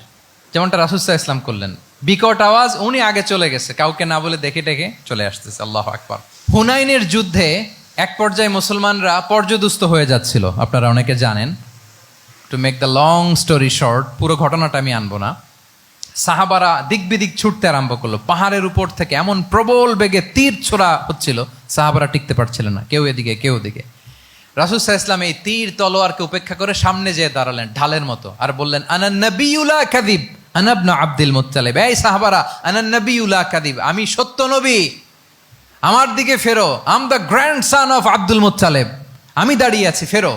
যেমনটা রাসূল সাল্লাল্লাহু আলাইহি ওয়াসাল্লাম করলেন। বিকট আওয়াজ, উনি আগে চলে গেছে, কাউকে না বলে দেখে টেকে চলে আসতেছে। আল্লাহু আকবার। হুনাইনের যুদ্ধে এক পর্যায়ে মুসলমানরা পর্যদুস্ত হয়ে যাচ্ছিল, আপনারা অনেকে জানেন। To make the long story short, পুরো ঘটনাটা আমি আনবো না। সাহাবারা দিক বিদিক ছুটতে আরম্ভ করলো। পাহাড়ের উপর থেকে এমন প্রবল বেগে তীর ছোড়া হচ্ছিল, সাহাবারা টিকতে পারছিলেন না, কেউ এদিকে কেউ ওদিকে। রাসূল সাল্লাল্লাহু আলাইহি ওয়াসাল্লাম এই তীর তলোয়ারকে উপেক্ষা করে সামনে যেয়ে দাঁড়ালেন ঢালের মতো, আর বললেন আনা নবিয়্যু লা কাযিব আনা ইবনু আব্দুল মুত্তালিব। এই সাহাবারা, আনা নবিয়্যু লা কাযিব, আমি সত্য নবী, আমার দিকে ফেরো। I'm the grandson of Abdul Muttalib, আমি দাঁড়িয়ে আছি, ফেরো।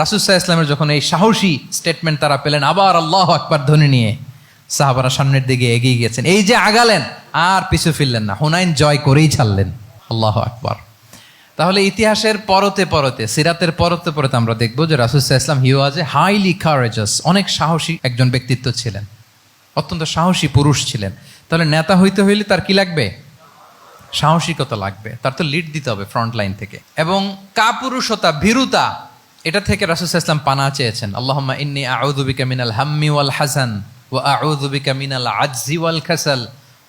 রাসূল সাল্লাল্লাহু আলাইহি ওয়াসাল্লামের যখন এই সাহসী স্টেটমেন্ট তারা পেলেন, আবার আল্লাহু আকবার ধ্বনি নিয়ে সাহাবারা সামনের দিকে এগিয়ে গেছেন। এই যে আগালেন, আর পিছু ফিরলেন না, হুনাইন জয় করেই ছাড়লেন। আল্লাহু আকবার। তাহলে ইতিহাসের পরতে পরতে, সিরাতের পরতে পরতে আমরা দেখবো যে রাসূল সাল্লাল্লাহু আলাইহি ওয়াসাল্লাম হি ওয়াজ এ হাইলি কারেজাস, অনেক সাহসী একজন ব্যক্তিত্ব ছিলেন, অত্যন্ত সাহসী পুরুষ ছিলেন। তাহলে নেতা হইতে হইলে তার কি লাগবে? সাহসিকতা লাগবে, তার তো লিড দিতে হবে ফ্রন্ট লাইন থেকে। এবং কাপুরুষতা, ভীরুতা, এটা থেকে রাসূল সাল্লাল্লাহু আলাইহি ওয়াসাল্লাম পানা চেয়েছেন। আল্লাহুম্মা ইন্নী আউযু বিকা মিনাল হাম্মি ওয়াল হাযান ওয়া আউযু বিকা মিনাল আজজি ওয়াল কাসাল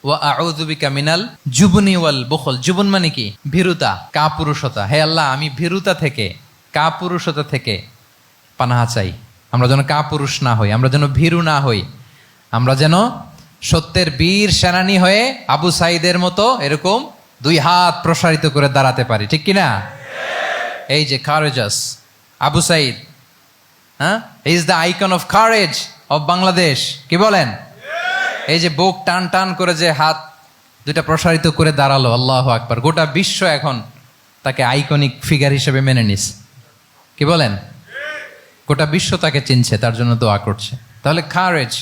ওয়া আউযু বিকা মিনাল জুবনি ওয়াল বুখল। জুবন মানে কি? ভীরুতা, কাপুরুষতা। হে আল্লাহ, আমি ভীরুতা থেকে, কাপুরুষতা থেকে পানাহ চাই। আমরা যেন কাপুরুষ না হই, আমরা যেন ভীরু না হই, আমরা যেন সত্যের বীর সেনানী হয়ে আবু সাঈদের মতো এরকম 2 হাত প্রসারিত করে দাঁড়াতে পারি, ঠিক কিনা? এই যে courageous Abu Sayeed, is the icon of courage of Bangladesh. কি বলেন? এই যে বুক টান টান করে যে হাত 2টা প্রসারিত করে দাঁড়ালো, আল্লাহু আকবার। গোটা বিশ্ব এখন তাকে আইকনিক ফিগার হিসেবে মেনে নিস, কি বলেন? গোটা বিশ্ব তাকে চিনছে, তার জন্য দোয়া করছে। তাহলে courage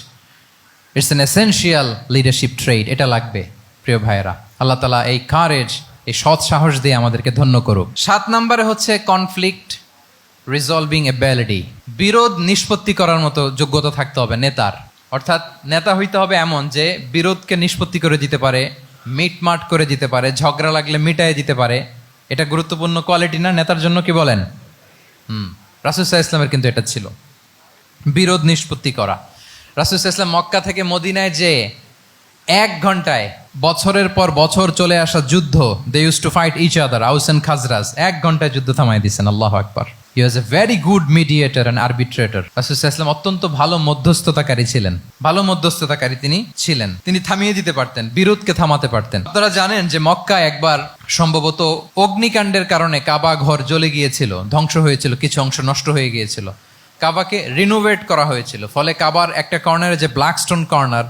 it's an essential leadership trade, এটা লাগবে প্রিয় ভাইয়েরা। আল্লাহ তাআলা এই কারেজ, এই সৎ সাহস দিয়ে আমাদেরকে ধন্য করুক। 7 নম্বরে হচ্ছে কনফ্লিক্ট রিজলভিং এবিলিটি, বিরোধ নিষ্পত্তি করার মতো যোগ্যতা থাকতে হবে নেতার। অর্থাৎ নেতা হইতে হবে এমন যে বিরোধকে নিষ্পত্তি করে দিতে পারে, মিটমাট করে দিতে পারে, ঝগড়া লাগলে মিটাই দিতে পারে। এটা গুরুত্বপূর্ণ কোয়ালিটি না নেতার জন্য, কি বলেন? রাসূল সাল্লাল্লাহু আলাইহি ওয়াসাল্লামের কিন্তু এটা ছিল, বিরোধ নিষ্পত্তি করা। রাসূল সাল্লাল্লাহু আলাইহি ওয়াসাল্লাম মক্কা থেকে মদিনায় যে 1 ঘন্টায় বছরের পর বছর চলে আসা যুদ্ধ, they use to fight each other, Aws and Khazraj, 1 ঘন্টায় যুদ্ধ থামাই দিয়েছেন। আল্লাহু আকবার। He was a very good mediator and arbitrator. রাসূল সাল্লাল্লাহু আলাইহি ওয়াসাল্লাম অত্যন্ত ভালো মধ্যস্থতাকারী ছিলেন, ভালো মধ্যস্থতাকারী তিনি ছিলেন। তিনি থামিয়ে দিতে পারতেন, বিরোধকে থামাতে পারতেন। আপনারা জানেন যে মক্কা একবার সম্ভবত অগ্নিকাণ্ডের কারণে কাবা ঘর জ্বলে গিয়েছিল, ধ্বংস হয়েছিল, কিছু অংশ নষ্ট হয়ে গিয়েছিল। কাবাকে রিনোভেট করা হয়েছিল, ফলে কাবার একটা কর্নারে যে ব্ল্যাক স্টোন কর্নার,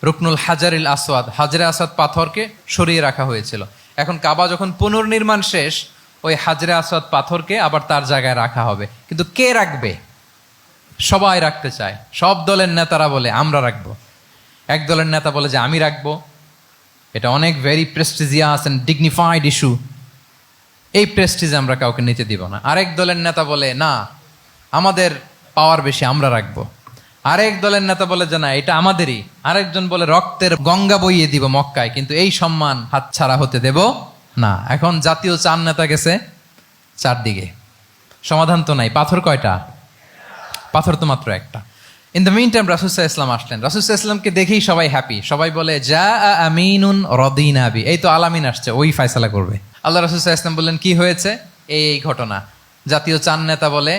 রুকনুল হাজারিল আসওয়াদ, হাজরে আসওয়াদ পাথরকে সরিয়ে রাখা হয়েছিল। এখন কাবা যখন পুনর্নির্মাণ শেষ, ওই হাজরে আসওয়াদ পাথরকে আবার তার জায়গায় রাখা হবে। কিন্তু কে রাখবে? সবাই রাখতে চায়, সব দলের নেতারা বলে আমরা রাখবো। এক দলের নেতা বলে যে আমি রাখবো, এটা অনেক very prestigious and dignified issue, এই প্রেস্টিজ আমরা কাউকে নিতে দিব না। আরেক দলের নেতা বলে না, আমাদের পাওয়ার বেশি, আমরা রাখবো। আরেক দলের নেতা বলে যে না, এটা আমাদেরই। আরেকজন বলে রক্তের গঙ্গা বইয়ে দিব মক্কায়, কিন্তু এই সম্মান হাতছাড়া হতে দেব না। এখন জাতীয় 4 নেতা গেছে 4 দিকে, সমাধান তো নাই। পাথর কয়টা? পাথর তো মাত্র একটা। ইন দ্য মিন টাইম রাসূল সাল্লাল্লাহু আলাইহি ওয়াসাল্লাম আসলেন। রাসূল সাল্লাল্লাহু আলাইহি ওয়াসাল্লামকে দেখেই সবাই হ্যাপি, সবাই বলে যা আমিনুন রাদিনা বি, এই তো আলামিন আসছে, ওই ফয়সালা করবে। আল্লাহ রাসূল সাল্লাল্লাহু আলাইহি ওয়াসাল্লাম বললেন কি হয়েছে? এই ঘটনা। জাতীয় 4 নেতা বলে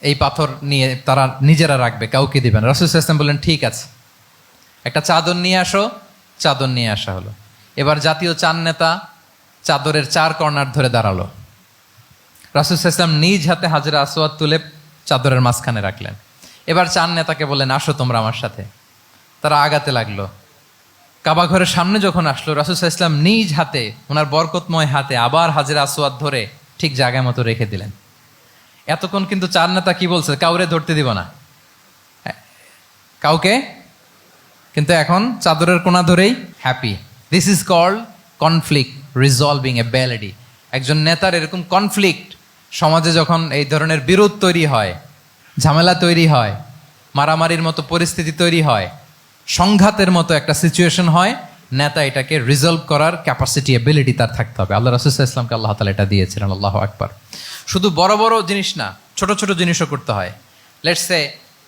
এই পাথর নিয়ে তারা নিজেরা রাখবে, কাউকে দিবেন। রাসূল সাল্লাল্লাহু আলাইহি ওয়াসাল্লাম বললেন ঠিক আছে, একটা চাদর নিয়ে আসো। চাদর নিয়ে আসা হলো। এবার জাতীয় 4 নেতা চাদরের 4 কর্নার ধরে দাঁড়ালো। রাসূল সাল্লাল্লাহু আলাইহি ওয়াসাল্লাম নিজ হাতে হাজরে আসওয়াদ তুলে চাদরের মাঝখানে রাখলেন। এবার 4 নেতাকে বললেন আসো তোমরা আমার সাথে। তারা আগাতে লাগলো। কাবা ঘরের সামনে যখন আসলো, রাসূল সাল্লাল্লাহু আলাইহি ওয়াসাল্লাম নিজ হাতে, ওনার বরকতময় হাতে আবার হাজরে আসওয়াদ ধরে ঠিক জায়গায় মতো রেখে দিলেন। এতক্ষণ কিন্তু 4 নেতা কি বলছে? কাউরে ধরতে দিব না, কাউকে। কিন্তু এখন চাদরের কোনা ধরেই happy. This is called conflict resolving ability. একজন নেতার এরকম কনফ্লিক্ট, সমাজে যখন এই ধরনের বিরোধ তৈরি হয়, ঝামেলা তৈরি হয়, মারামারির মতো পরিস্থিতি তৈরি হয়, সংঘাতের মতো একটা সিচুয়েশন হয়, নেতা এটাকে রিজলভ করার ক্যাপাসিটি, এবিলিটি তার থাকতে হবে। আল্লাহ রাসূল সাল্লাল্লাহু আলাইহি ওয়াসাল্লামকে আল্লাহ তাআলা এটা দিয়েছিলেন। আল্লাহু আকবার। শুধু বড় বড় জিনিস না, ছোট ছোট জিনিসও করতে হয়। লেটস সে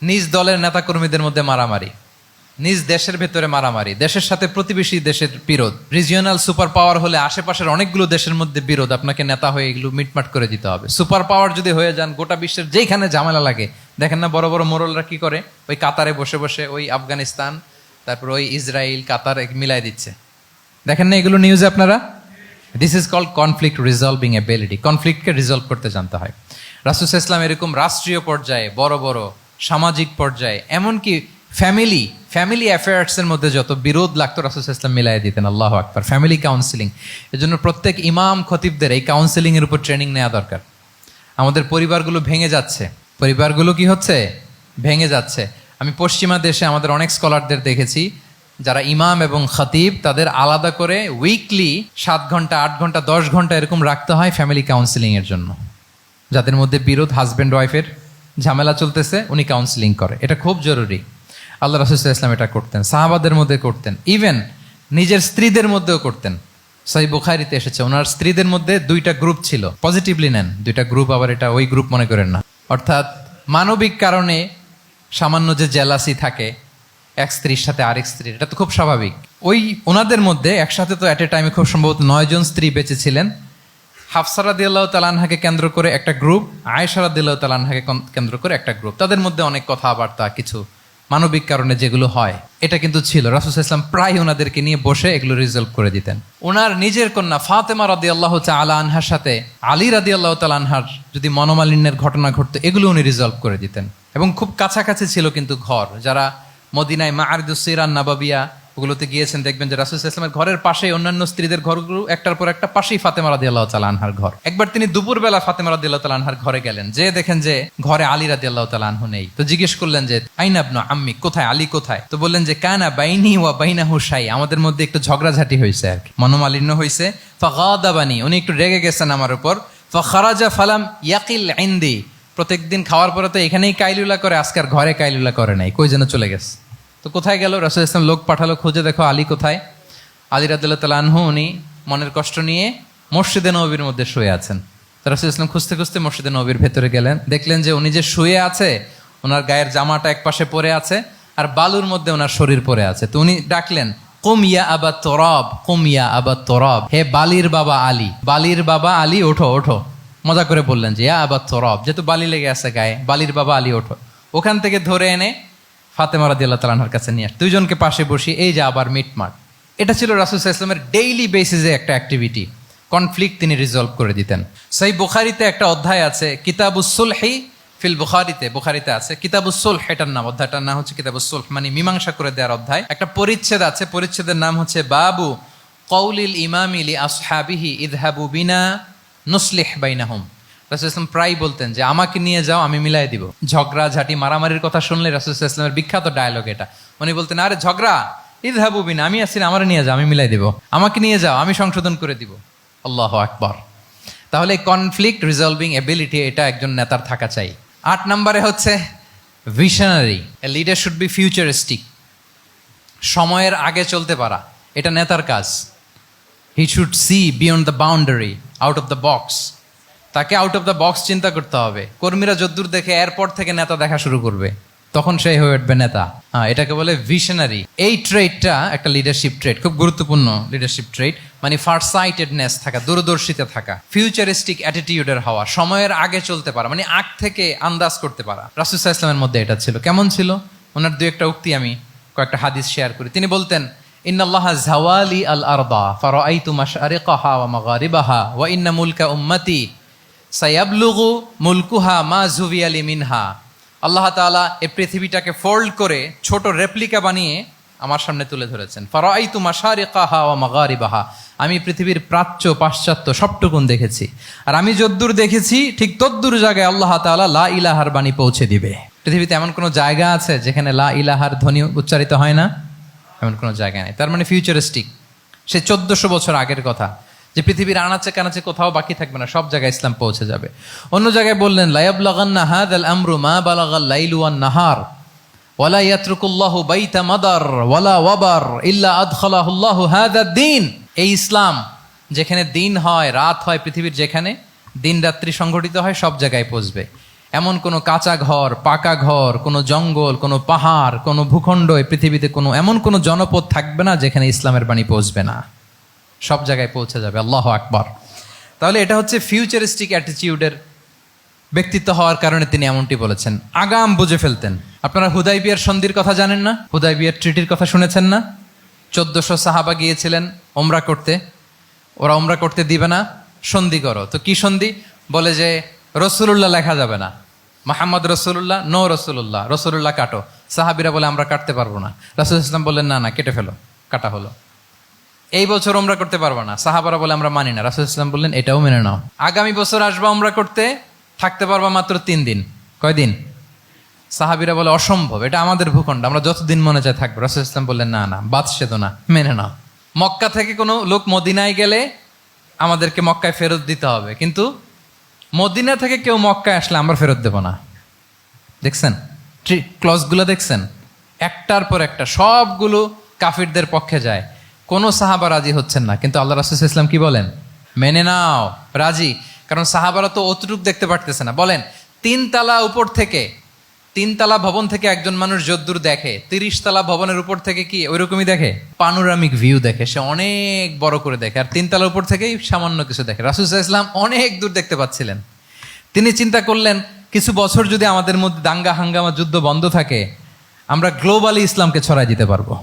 নিজ দলের নেতা কর্মীদের মধ্যে মারামারি, নিজ দেশের ভেতরে মারামারি, দেশের সাথে প্রতিবেশী দেশের বিরোধ, রিজিওনাল সুপার পাওয়ার হলে আশেপাশের অনেকগুলো দেশের মধ্যে বিরোধ, আপনাকে নেতা হয়ে এগুলো মিটমাট করে দিতে হবে। সুপার পাওয়ার যদি হয়ে যান, গোটা বিশ্বের যেখানে ঝামেলা লাগে, দেখেন না বড় বড় মোড়লরা কি করে? ওই কাতারে বসে বসে ওই আফগানিস্তান, তারপর ওই ইসরায়েল, কাতার মিলাই দিচ্ছে, দেখেন না এগুলো নিউজে আপনারা? This is called conflict resolving ability. কনফ্লিক্টকে রিজলভ করতে জানতে হয়। রাসূল সাল্লাল্লাহু আলাইহি ওয়াসাল্লাম এরকম রাষ্ট্রীয় পর্যায়ে, বড় বড় সামাজিক পর্যায়ে, এমনকি ফ্যামিলি অ্যাফেয়ার্সের মধ্যে যত বিরোধ লাগতো, রাসূল সাল্লাল্লাহু আলাইহি ওয়াসাল্লাম মিলাই দিতেন। আল্লাহু আকবার। ফ্যামিলি কাউন্সিলিং, এজন্য প্রত্যেক ইমাম খতিবদের এই কাউন্সিলিং এর উপর ট্রেনিং নেওয়া দরকার। আমাদের পরিবারগুলো ভেঙে যাচ্ছে, পরিবারগুলো কি হচ্ছে? ভেঙে যাচ্ছে। আমি পশ্চিমা দেশে আমাদের অনেক স্কলারদের দেখেছি, যারা ইমাম এবং খতিব, তাদের আলাদা করে উইকলি 7 ঘন্টা, 8 ঘন্টা, 10 ঘন্টা এরকম রাখতে হয় ফ্যামিলি কাউন্সিলিং এর জন্য। যাদের মধ্যে বিরোধ, হাজব্যান্ড ওয়াইফের ঝামেলা চলতেছে, উনি কাউন্সিলিং করে। এটা খুব জরুরি। আল্লাহ রাসূল সাল্লাল্লাহু আলাইহি ওয়াসাল্লাম এটা করতেন, সাহাবাদের মধ্যে করতেন, ইভেন নিজের স্ত্রীদের মধ্যেও করতেন। সহিহ বুখারীতে এসেছে, ওনার স্ত্রীদের মধ্যে 2টা গ্রুপ ছিল। পজিটিভলি নেন, 2টা গ্রুপ, আবার এটা ওই গ্রুপ মনে করেন না। অর্থাৎ মানবিক কারণে সামান্য যে জেলাসি থাকে এক স্ত্রীর সাথে আরেক স্ত্রীর, এটা তো খুব স্বাভাবিক। ওই ওনাদের মধ্যে একসাথে তো অ্যাট এ টাইমে খুব সম্ভবত 9 জন স্ত্রী বেঁচে ছিলেন। হাফসা রাদিয়াল্লাহু তাআলা আনহাকে কেন্দ্র করে একটা গ্রুপ, আয়েশা রাদিয়াল্লাহু তাআলা আনহাকে কেন্দ্র করে একটা গ্রুপ। তাদের মধ্যে অনেক কথাবার্তা, কিছু মানবিক কারণে যেগুলো হয়, এটা কিন্তু ছিল। রাসূল সাল্লাল্লাহু আলাইহি ওয়াসাল্লাম প্রায় ওনাদেরকে নিয়ে বসে এগুলো রিজলভ করে দিতেন। ওনার নিজের কন্যা ফাতেমা রাদিয়াল্লাহু তাআলা আনহার সাথে আলী রাদিয়াল্লাহু তাআলা আনহার যদি মনোমালিন্যের ঘটনা ঘটতো, এগুলো উনি রিজলভ করে দিতেন। এবং খুব কাছাকাছি ছিল কিন্তু ঘর। যারা মদিনায় মাআরিদুস সিরান নাবাবিয়া ওগুলোতে গিয়েছেন, দেখবেন যে রাসূল সাল্লাল্লাহু আলাইহি ওয়াসাল্লামের ঘরের পাশে অন্যান্য স্ত্রীদের ঘরগুলো একটার পর একটা, পাশেই ফাতেমা রাদিয়াল্লাহু তাআলা আনহার ঘর। একবার তিনি দুপুরবেলা ফাতেমা রাদিয়াল্লাহু তাআলা আনহার ঘরে গেলেন, যে দেখেন যে ঘরে আলী রাদিয়াল্লাহু তাআলা আনহু নেই। তো জিজ্ঞেস করলেন যে আইনা ইবনু আম্মি, কোথায় আলী কোথায়? তো বললেন যে কানা বাইনি ওয়া বাইনাহু শাই, আমাদের মধ্যে একটু ঝগড়াঝাটি হয়েছে আর কি, মনোমালিন্য হয়েছে। ফাগাদাবানি, উনি একটু রেগে গেছেন আমার উপর। ফাখারাজা ফালাম ইয়াকিল ইনদি, প্রত্যেকদিন খাওয়ার পরে তো এখানেই কাইলুলা করে, আজকে আর ঘরে কাইলুলা করে নাই, কই যেন চলে গেছে। তো কোথায় গেল? রাসূল ইসলাম লোক পাঠালো, খুঁজে দেখো আলী কোথায়। আলী রাদিয়াল্লাহু তাআলা আনহু উনি মনের কষ্ট নিয়ে মসজিদে নববীর মধ্যে শুয়ে আছেন। তো রাসূল ইসলাম খুঁজতে খুঁজতে মসজিদে নববীর ভেতরে গেলেন, দেখলেন যে উনি যে শুয়ে আছে, ওনার গায়ের জামাটা এক পাশে পড়ে আছে আর বালুর মধ্যে ওনার শরীর পড়ে আছে। তো উনি ডাকলেন, কুম ইয়া আবা তুরাব, কুম ইয়া আবা তুরাব, হে বালির বাবা আলী, বালির বাবা আলী, ওঠো ওঠো। মজা করে বললেন যে ইয়া আবা তুরাব, যেহেতু বালি লেগে আছে গায়ে, বালির বাবা আলী ওঠো। ওখান থেকে ধরে এনে ফাতেমা রাদিয়াল্লাহু তাআলা আনহার কাছে নিয়ে আসে, দুইজনকে পাশে বসিয়ে এই যে আবার মিটমাট। এটা ছিল রাসূল সাল্লাল্লাহু আলাইহি ওয়াসাল্লামের ডেইলি বেসিসে একটা অ্যাক্টিভিটি। কনফ্লিক্ট তিনি রিজলভ করে দিতেন। সহিহ বুখারীতে একটা অধ্যায় আছে, কিতাবুস সুলহি ফিল বুখারীতে আছে কিতাবুস সুলহ, এটার নাম, অধ্যায়টার নাম হচ্ছে কিতাবুস সুলহ, মানে মীমাংসা করে দেওয়ার অধ্যায়। একটা পরিচ্ছেদ আছে, পরিচ্ছেদের নাম হচ্ছে বাবু কওলিল ইমামি লি আসহাবিহি ইযহাবু বিনা নুসলিহ বাইনাহুম। রাসূল ইসলাম প্রায় বলতেন যে আমাকে নিয়ে যাও, আমি মিলাই দিব। ঝগড়া ঝাঁটি মারামারির কথা শুনলে রাসূল ইসলামের বিখ্যাত ডায়লগ এটা। উনি বলতেন, আরে ঝগড়া, ইযহাবু বিনা, আমি আছি, আমার নিয়ে যাও, আমি মিলাই দিব। আমাকে নিয়ে যাও, আমি সংশোধন করে দিব। আল্লাহু আকবার। তাহলে কনফ্লিক্ট রিজলভিং এবিলিটি, এটা একজন নেতার থাকা চাই। 8 নম্বরে হচ্ছে visionary. A leader should be futuristic, সময়ের আগে চলতে পারা, এটা নেতার কাজ। He should see beyond the boundary, out of the box. তাকে আউট অফ দ্য বক্স চিন্তা করতে হবে। কর্মীরা যদ্দূর দেখে এরপর থেকে নেতা দেখা শুরু করবে, তখন সে হয়ে উঠবে নেতা। এটাকে বলে ভিশনারি। এই ট্রেটটা একটা লিডারশিপ ট্রেট, খুব গুরুত্বপূর্ণ লিডারশিপ ট্রেট, মানে ফারসাইটেডনেস থাকা, দূরদর্শিতা থাকা, ফিউচারিস্টিক অ্যাটিটিউডের হওয়া, সময়ের আগে চলতে পারা, মানে আগ থেকে আন্দাজ করতে পারা। রাসূল সাল্লাল্লাহু আলাইহি ওয়াসাল্লামের মধ্যে এটা ছিল। কেমন ছিল? ওনার দুই একটা উক্তি আমি কয়েকটা হাদিস শেয়ার করি। তিনি বলতেন, ইন্নাল্লাহা যাওয়ালি আল আরদা ফারাআইতু মাশআরিকাহা ওয়া মাগারিবাহা ওয়া ইন্না মুলকা উম্মতি সায়াবলুগু মুলকুহা মা যুবিয়ালি মিনহা। আল্লাহ তাআলা এই পৃথিবীটাকে ফোল্ড করে ছোট রেপ্লিকা বানিয়ে আমার সামনে তুলে ধরেছেন। ফারাআইতু মাশারিকাহা ওয়া মাগারিবাহা, আমি পৃথিবীর প্রাচ্য পাশ্চাত্য সবটুকুন দেখেছি। আর আমি যদ্দূর দেখেছি ঠিক তদ্দূর জায়গায় আল্লাহ তাআলা লা ইলাহার বাণী পৌঁছে দিবে। পৃথিবীতে এমন কোনো জায়গা আছে যেখানে লা ইলাহার ধ্বনি উচ্চারিত হয় না? এমন কোনো জায়গা নেই। তার মানে ফিউচারিস্টিক। সে 1400 বছর আগের কথা, যে পৃথিবীর আনাচে কানাচে কোথাও বাকি থাকবে না, সব জায়গায় ইসলাম পৌঁছে যাবে। অন্য জায়গায় বললেন, লা ইয়াবলাগান্না হাযাল আমরু মা বালাগাল লাইলু ওয়ান নাহার ওয়ালা ইয়াতরুকুল্লাহু বাইতা মাদার ওয়ালা ওয়াবার ইল্লা আদখালাহুল্লাহু হাযাদ দ্বীন। এই ইসলাম যেখানে দিন হয়, রাত হয়, পৃথিবীর যেখানে দিন রাত্রি সংঘটিত হয়, সব জায়গায় পৌঁছবে। এমন কোনো কাঁচা ঘর, পাকা ঘর, কোনো জঙ্গল, কোনো পাহাড়, কোনো ভূখণ্ড, এই পৃথিবীতে কোনো এমন কোনো জনপদ থাকবে না যেখানে ইসলামের বাণী পৌঁছবে না। সব জায়গায় পৌঁছে যাবে। আল্লাহু আকবার। তাহলে এটা হচ্ছে ফিউচারিস্টিক অ্যাটিটিউডের ব্যক্তিত্ব হওয়ার কারণে তিনি এমনটি বলেছেন। আগাম বুঝে ফেলতেন। আপনারা হুদাইবিয়ার সন্ধির কথা জানেন না? হুদাইবিয়ার ট্রিটির কথা শুনেছেন না? 1400 সাহাবা গিয়েছিলেন ওমরা করতে, ওরা ওমরা করতে দিবে না, সন্ধি করো। তো কি সন্ধি? বলে যে রসুলুল্লাহ লেখা যাবে না, মুহাম্মদ রসুলুল্লাহ, নো রসুলুল্লাহ, রসুলুল্লাহ কাটো। সাহাবিরা বলে আমরা কাটতে পারবো না। রাসূল ইসলাম বললেন না না, কেটে ফেলো। কাটা হলো। এই বছর ওমরা করতে পারবো না, সাহাবারা বলে আমরা মানি না। রাসূল ইসলাম বললেন এটাও মেনে নাও। আগামী বছর আসবা ওমরা করতে, থাকতে পারবা মাত্র 3 দিন। কয়দিন? সাহাবিরা বলে অসম্ভব, এটা আমাদের ভূখণ্ড, আমরা যতদিন মনে চায় থাকবো। রাসূল ইসলাম বললেন না না, বাদশেদ না, মেনে নাও। মক্কা থেকে কোনো লোক মদিনায় গেলে আমাদেরকে মক্কায় ফেরত দিতে হবে, কিন্তু মদিনা থেকে কেউ মক্কায় আসলে আমরা ফেরত দেব না। দেখছেন ক্লজগুলো? দেখছেন একটার পর একটা, সবগুলো কাফিরদের পক্ষে যায়। কোনো সাহাবা রাজি হচ্ছেন না, কিন্তু আল্লাহ রাসূল সাল্লাল্লাহু আলাইহি ওয়াসাল্লাম কি বলেন? মেনে নাও, রাজি। কারণ সাহাবারা তো অতটুক দেখতে পারতেছে না। বলেন 3 তালা উপর থেকে, 3 তালা ভবন থেকে একজন মানুষ যদ্দূর দেখে, 30 তালা ভবনের উপর থেকে কি ওইরকমই দেখে? পানোরামিক ভিউ দেখে, সে অনেক বড় করে দেখে। আর 3 তালার উপর থেকেই সামান্য কিছু দেখে। রাসূল সাল্লাল্লাহু আলাইহি ওয়াসাল্লাম অনেক দূর দেখতে পাচ্ছিলেন। তিনি চিন্তা করলেন, কিছু বছর যদি আমাদের মধ্যে দাঙ্গা হাঙ্গামা যুদ্ধ বন্ধ থাকে, আমরা গ্লোবালি ইসলামকে ছড়াই দিতে পারবো।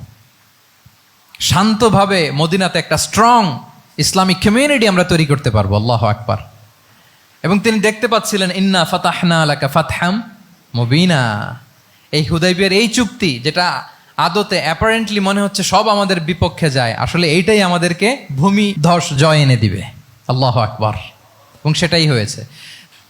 শান্তভাবে মদিনাতে একটা স্ট্রং ইসলামিক কমিউনিটি আমরা তৈরি করতে পারবো। আল্লাহু আকবার। এবং তিনি দেখতে পাচ্ছিলেন, ইন্না ফাতাহনা লাকা ফাতহাম মুবিনা, এই হুদাইবিয়ার এই চুক্তি, যেটা আদতে অ্যাপারেন্টলি মনে হচ্ছে সব আমাদের বিপক্ষে যায়, আসলে এইটাই আমাদেরকে ভূমি ধস জয় এনে দিবে। আল্লাহু আকবার। এবং সেটাই হয়েছে।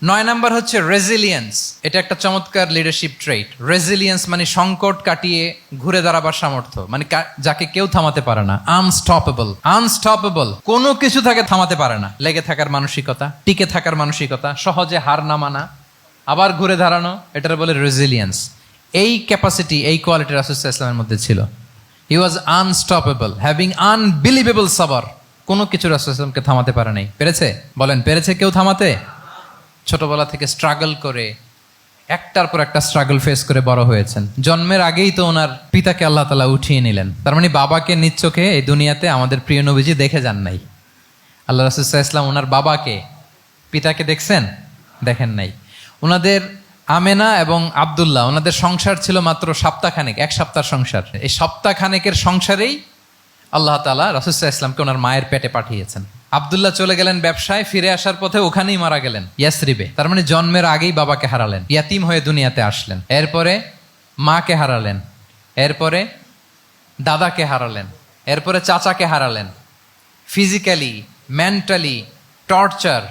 9 নাম্বার হচ্ছে রেজিলিয়েন্স। এটা একটা চমৎকার লিডারশিপ ট্রেট। রেজিলিয়েন্স মানে সংকট কাটিয়ে ঘুরে দাঁড়াবার সামর্থ্য, মানে যাকে কেউ থামাতে পারে না। আনস্টপেবল, আনস্টপেবল, কোনো কিছু তাকে থামাতে পারে না। লেগে থাকার মানসিকতা, টিকে থাকার মানসিকতা, সহজে হার না মানা, আবার ঘুরে দাঁড়ানো, এটার বলে রেজিলিয়েন্স। এই ক্যাপাসিটি, এই কোয়ালিটি রাসূল সাল্লাল্লাহু আলাইহি ওয়াসাল্লামের মধ্যে ছিল। হি ওয়াজ আনস্টপেবল, হ্যাভিং আনবিলিভেবল সাবর। কোনো কিছু রাসূল সাল্লাল্লাহু আলাইহি ওয়াসাল্লামকে থামাতে পারে নাই। পেরেছে? বলেন, পেরেছে কেউ থামাতে? ছোটবেলা থেকে স্ট্রাগল করে একটার পর একটা স্ট্রাগল ফেস করে বড় হয়েছেন। জন্মের আগেই তো ওনার পিতাকে আল্লাহ তাআলা উঠিয়ে নিলেন। তার মানে বাবাকে নিজ চোখে এই দুনিয়াতে আমাদের প্রিয় নবীজি দেখে যান নাই। আল্লাহ রাসূল সাল্লাল্লাহু আলাইহি ওয়াসাল্লাম ওনার বাবাকে, পিতাকে দেখছেন? দেখেন নাই। ওনাদের আমেনা এবং আব্দুল্লাহ, ওনাদের সংসার ছিল মাত্র সপ্তাহখানেক, 1 সপ্তাহ সংসার। এই সপ্তাহখানেকের সংসারেই আল্লাহ তাআলা রাসূল সাল্লাল্লাহু আলাইহি ওয়াসাল্লামকে ওনার মায়ের পেটে পাঠিয়েছেন। আব্দুল্লাহ চলে গেলেন ব্যবসায়, ফিরে আসার পথে ওখানেই মারা গেলেন, ইয়াসরিবে। তার মানে জন্মের আগেই বাবাকে হারালেন, ইয়াতিম হয়ে দুনিয়াতে আসলেন। এরপরে মাকে হারালেন, এরপরে দাদাকে হারালেন, এরপরে চাচাকে হারালেন। Physically, mentally torture,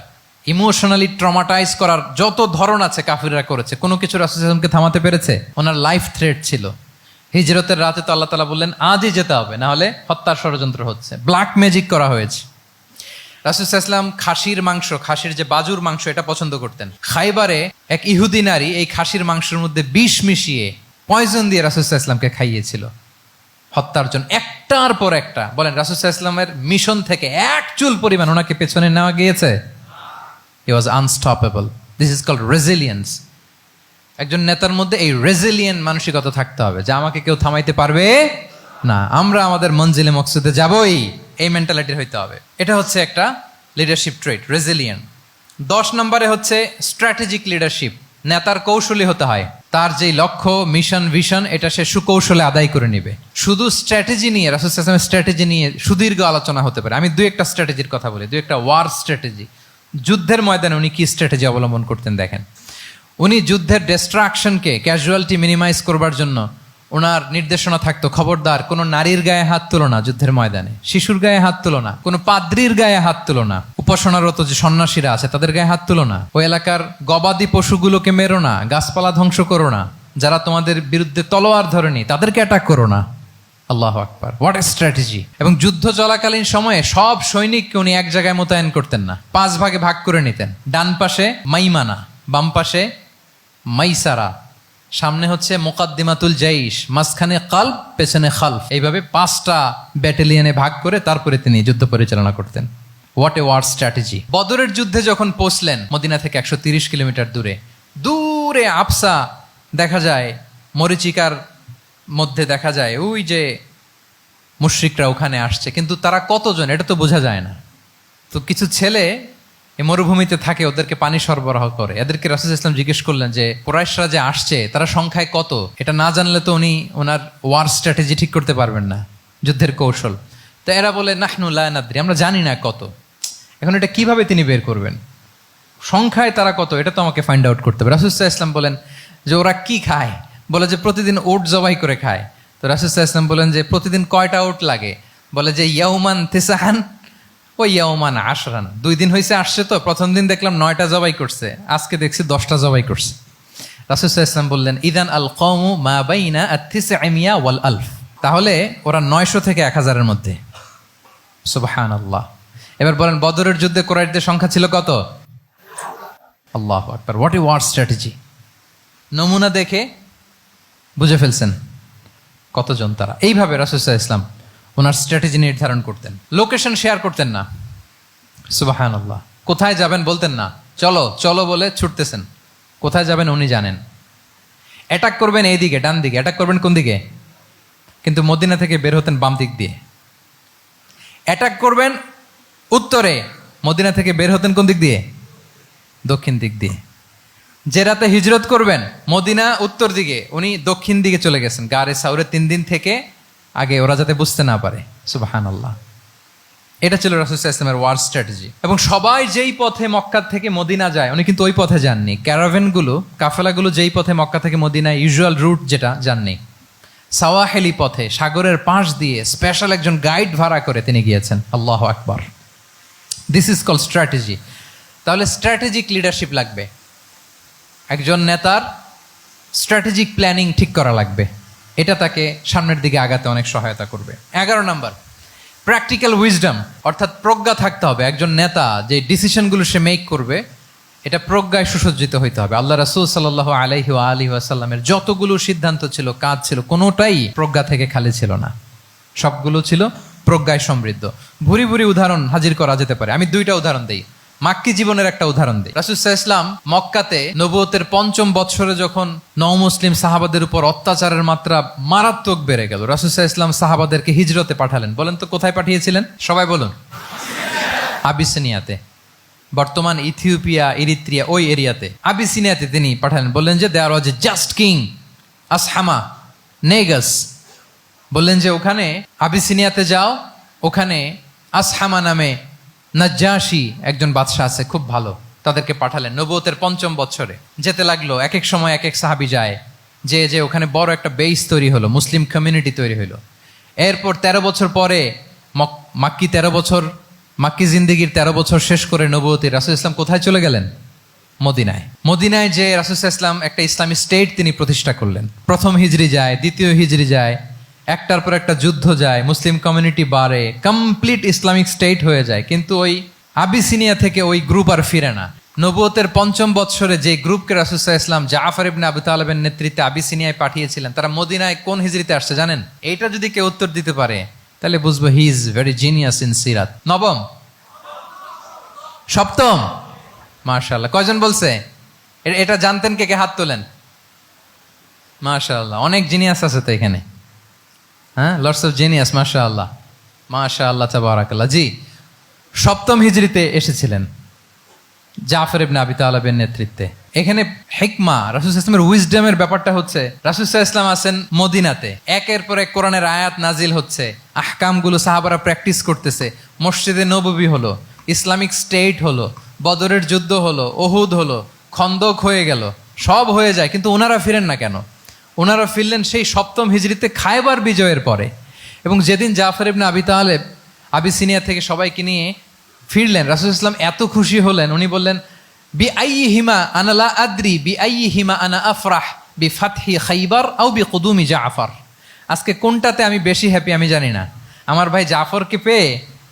emotionally traumatise করার যত ধরন আছে কাফিররা করেছে, কোনো কিছু রাসূল সাল্লাল্লাহু আলাইহি ওয়াসাল্লামকে থামাতে পেরেছে? ওনার লাইফ থ্রেট ছিল। হিজরতের রাতে তো আল্লাহ তাআলা বললেন আজই যেতে হবে, না হলে হত্যার ষড়যন্ত্র হচ্ছে, ব্ল্যাক ম্যাজিক করা হয়েছে। রাসূল সাল্লাল্লাহু আলাইহি ওয়াসাল্লাম খাসির মাংস, খাসির যে বাজুর মাংস, এটা পছন্দ করতেন। খাইবারে এক ইহুদি নারী এই খাসির মাংসের মধ্যে বিষ মিশিয়ে, পয়জন দিয়ে রাসূল সাল্লাল্লাহু আলাইহি ওয়াসাল্লামকে খাইয়েছিল হত্যার জন্য, একটার পর একটা। বলেন, রাসূল সাল্লাল্লাহু আলাইহি ওয়াসাল্লামের মিশন থেকে এক চুল পরিমাণ ওনাকে পেছনে নেওয়া গিয়েছে? He was unstoppable. This is called resilience. একজন নেতার মধ্যে এই রেজিলিয়েন্ট মানসিকতা থাকতে হবে যে আমাকে কেউ থামাইতে পারবে না, আমরা আমাদের মঞ্জিলে মকসুদে যাবই, এই মেন্টালিটির হইতে হবে। এটা হচ্ছে একটা লিডারশিপ ট্রেট, রেজিলিয়েন্ট। 10 নম্বরে হচ্ছে স্ট্র্যাটেজিক লিডারশিপ। নেতার কৌশলী হতে হয়। তার যেই লক্ষ্য, মিশন, ভিশন, এটা সে সুকৌশলে আদায় করে নিবে। শুধু স্ট্র্যাটেজি নিয়ে, রাসূল সাল্লাল্লাহু আলাইহি ওয়াসাল্লামের স্ট্র্যাটেজি নিয়ে সুদীর্ঘ আলোচনা হতে পারে। আমি 2-1টা স্ট্র্যাটেজির কথা বলি, 2-1টা ওয়ার স্ট্র্যাটেজি। যুদ্ধের ময়দানে উনি কি স্ট্র্যাটেজি অবলম্বন করতেন দেখেন। উনি যুদ্ধের ডিস্ট্রাকশনকে, ক্যাজুয়ালিটি মিনিমাইজ করবার জন্য ওনার নির্দেশনা থাকতো, খবরদার কোনো নারীর গায়ে হাত তুলো না যুদ্ধের ময়দানে, শিশুর গায়ে হাত তুলো না, কোনো পাদ্রীর গায়ে হাত তুলো না, উপাসনারত যে সন্ন্যাসীরা আছে তাদের গায়ে হাত তুলো না, ওই এলাকার গবাদি পশুগুলোকে মেরো না, গাছপালা ধ্বংস করো না, যারা তোমাদের বিরুদ্ধে তলোয়ার ধরেনি তাদেরকে অ্যাটাক করো না। আল্লাহু আকবার, হোয়াট এ স্ট্র্যাটেজি! এবং যুদ্ধ চলাকালীন সময়ে সব সৈনিককে উনি এক জায়গায় মোতায়েন করতেন না, 5 ভাগে ভাগ করে নিতেন। ডান পাশে মাইমানা, বাম পাশে মাইসারা, সামনে হচ্ছে মুকাদ্দিমাতুল জাইশ, মাঝখানে কালব, পেছনে খালফ। এইভাবে 5টা ব্যাটালিয়নে ভাগ করে তারপরে তিনি যুদ্ধ পরিচালনা করতেন। What a war strategy! বদরের যুদ্ধে যখন পৌঁছলেন মদিনা থেকে 130 কিলোমিটার দূরে, দূরে আফসা দেখা যায়, মরিচিকার মধ্যে দেখা যায় ওই যে মুশরিকরা ওখানে আসছে, কিন্তু তারা কতজন এটা তো বোঝা যায় না। তো কিছু ছেলে এই মরুভূমিতে থাকে, ওদেরকে পানি সরবরাহ করে। এদেরকে রাসূল সাল্লাল্লাহু আলাইহি ওয়াসাল্লাম জিজ্ঞেস করলেন যে কুরাইশরা যে আসছে তারা সংখ্যায় কত? এটা না জানলে তো উনি ওনার ওয়ার স্ট্র্যাটেজি ঠিক করতে পারবেন না, যুদ্ধের কৌশল। তো এরা বলে নাহনু লা নাদরি, আমরা জানি না কত। এখন এটা কিভাবে তিনি বের করবেন? সংখ্যায় তারা কত এটা তো আমাকে ফাইন্ড আউট করতে হবে। রাসূল সাল্লাল্লাহু আলাইহি ওয়াসাল্লাম বলেন যে ওরা কি খায়? বলে যে প্রতিদিন ওট জবাই করে খায়। তো রাসূল সাল্লাল্লাহু আলাইহি ওয়াসাল্লাম বলেন যে প্রতিদিন কয়টা ওট লাগে? বলে যে ইয়াউমান তিসআন ওই ইয়াউমান আশরান। 2 দিন হয়েছে আসছে, তো প্রথম দিন দেখলাম 9টা জবাই করছে, আজকে দেখছি 10টা জবাই করছে। রাসূল সাল্লাল্লাহু আলাইহি ওয়াসাল্লাম বললেন ইদান আল কওমু মা বাইনা আত-তিসআমিয়া ওয়াল আলফ। তাহলে ওরা 900 থেকে 1000-এর মধ্যে। সুবহানাল্লাহ। এবার বলেন বদরের যুদ্ধে কুরাইশদের সংখ্যা ছিল কত? আল্লাহু আকবার, হোয়াট এ ওয়ার স্ট্র্যাটেজি! নমুনা দেখে বুঝে ফেলছেন কতজন তারা। এইভাবে রাসূল সাল্লাল্লাহু আলাইহি ওয়াসাল্লাম ওনার স্ট্র্যাটেজি নির্ধারণ করতেন। লোকেশন শেয়ার করতেন না। সুবহানাল্লাহ। কোথায় যাবেন বলতেন না, চলো চলো বলে ছুটতেছেন। কোথায় যাবেন উনি জানেন। অ্যাটাক করবেন এই দিকে, ডান দিকে। অ্যাটাক করবেন কোন দিকে? কিন্তু মদিনা থেকে বের হতেন বাম দিক দিয়ে। অ্যাটাক করবেন উত্তরে, মদিনা থেকে বের হতেন কোন দিক দিয়ে? দক্ষিণ দিক দিয়ে। যে রাতে হিজরত করবেন মদিনা উত্তর দিকে, উনি দক্ষিণ দিকে চলে গেছেন গারে সাউরে 3 দিন থেকে আগে, ওরা যাতে বুঝতে না পারে। সুবহানাল্লাহ। এটা ছিল রাসূল সাল্লাল্লাহু আলাইহি ওয়াসাল্লামের ওয়ার স্ট্র্যাটেজি। এবং সবাই যেই পথে মক্কা থেকে মদিনা যায় উনি কিন্তু ওই পথে যাননি। ক্যারাভেনগুলো, কাফেলাগুলো যেই পথে মক্কা থেকে মদিনায় ইউজুয়াল রুট যেটা, যাননি। সাওয়াহেলি পথে সাগরের পাশ দিয়ে স্পেশাল একজন গাইড ভাড়া করে তিনি গিয়েছেন। আল্লাহু আকবার। This is call strategy. তাহলে স্ট্র্যাটেজিক লিডারশিপ লাগবে, একজন নেতার স্ট্র্যাটেজিক প্ল্যানিং ঠিক করা লাগবে, এটা তাকে সামনের দিকে আগাতে অনেক সহায়তা করবে। 11 নম্বর, প্র্যাকটিক্যাল উইজডম, অর্থাৎ প্রজ্ঞা থাকতে হবে। একজন নেতা যে ডিসিশনগুলো সে মেক করবে এটা প্রজ্ঞায় সুসজ্জিত হইতে হবে। আল্লাহ রাসূল সাল্লাল্লাহু আলাইহি ওয়া আলিহি ওয়াসাল্লামের যতগুলো সিদ্ধান্ত ছিল, কাজ ছিল, কোনোটাই প্রজ্ঞা থেকে খালি ছিল না, সবগুলো ছিল প্রজ্ঞায় সমৃদ্ধ। ভুরি ভুরি উদাহরণ হাজির করা যেতে পারে। আমি 2টা উদাহরণ দিই, মাক্কি জীবনের একটা উদাহরণ দিই। রাসূল সাল্লাল্লাহু আলাইহি ওয়াসাল্লাম মক্কাতে নবুয়তের 5ম বৎসরে যখন নও-মুসলিম সাহাবাদের উপর অত্যাচারের মাত্রা মারাত্মক বেড়ে গেল, রাসূল সাল্লাল্লাহু আলাইহি ওয়াসাল্লাম সাহাবাদেরকে হিজরতে পাঠালেন। বলেন তো কোথায় পাঠিয়েছিলেন? সবাই বলুন। আবিসিনিয়াতে, বর্তমান ইথিওপিয়া, ইরিত্রিয়া, ওই এরিয়াতে আবিসিনিয়াতে তিনি পাঠালেন। বললেন যে দেয়ার ওয়াজ এ জাস্ট কিং আসহামা নেগাস। বললেন যে ওখানে আবিসিনিয়াতে যাও, ওখানে আসহামা নামে নাজ্জাশী একজন বাদশাহ আছে, খুব ভালো। তাদেরকে পাঠালেন নবুয়তের 5ম বৎসরে। যেতে লাগলো, এক এক সময় এক এক সাহাবী যায়, যে ওখানে বড় একটা বেস তৈরি হলো, মুসলিম কমিউনিটি তৈরি হলো। এরপর 13 বছর পরে মাক্কি জিন্দেগির 13 বছর শেষ করে নবুয়তে রাসূল ইসলাম কোথায় চলে গেলেন? মদিনায়। মদিনায় যে রাসূল ইসলাম একটা ইসলামী স্টেট তিনি প্রতিষ্ঠা করলেন। 1ম হিজরি যায়, 2য় হিজরি যায়, একটার পর একটা যুদ্ধ যায়, মুসলিম কমিউনিটি বাড়ে, কমপ্লিট ইসলামিক স্টেট হয়ে যায়। কিন্তু ওই আবিসিনিয়া থেকে ওই গ্রুপ আর ফিরে না। নবুয়তের 5ম বৎসরে যে গ্রুপকে রাসূল ইসলাম জাফর ইবনে আবু তালেবের নেতৃত্বে আবিসিনিয়ায় পাঠিয়েছিলেন, তারা মদিনায় কোন হিজরিতে আসছে জানেন? এইটা যদি কেউ উত্তর দিতে পারে তাহলে বুঝবো he is very genius in সিরাত। 9ম, 7ম, মাশাআল্লাহ। কয়জন বলছে? এটা জানতেন কে কে? হাত তোলেন। মাশাআল্লাহ, অনেক জিনিয়াস আছে তো এখানে। হ্যাঁ, লটস অফ জিনিয়াস, মাশাআল্লাহ, মাশাআল্লাহ, তাবারাকাল্লাহ। জি, 7ম হিজরিতে এসেছিলেন জাফর ইবনে আবি তালেবের নেতৃত্বে। এখানে হিকমা, রাসূল সাল্লাল্লাহু আলাইহি ওয়াসাল্লামের উইজডমের ব্যাপারটা হচ্ছে রাসূল সাল্লাল্লাহু আলাইহি ওয়াসাল্লাম আছেন মদিনাতে, একের পর এক কোরআনের আয়াত নাজিল হচ্ছে, আহকামগুলো সাহাবারা প্র্যাকটিস করতেছে, মসজিদে নববী হলো, ইসলামিক স্টেট হলো, বদরের যুদ্ধ হলো, উহুদ হলো, খন্দক হয়ে গেল, সব হয়ে যায়। কিন্তু ওনারা ফিরেন না কেন? ওনারা ফিরলেন সেই 7ম হিজরিতে খায়বার বিজয়ের পরে। এবং যেদিন জাফর ইবনে আবি তালেব আবিসিনিয়া থেকে সবাইকে নিয়ে ফিরলেন, রাসূল ইসলাম এত খুশি হলেন, উনি বললেন বি আইয়িহিমা আনা লা আদরি বি আইয়িহিমা আনা আফরাহ বি ফাতহি খাইবার আও বি কুদুমি জাফর। আজকে কোনটাতে আমি বেশি হ্যাপি আমি জানি না, আমার ভাই জাফরকে পেয়ে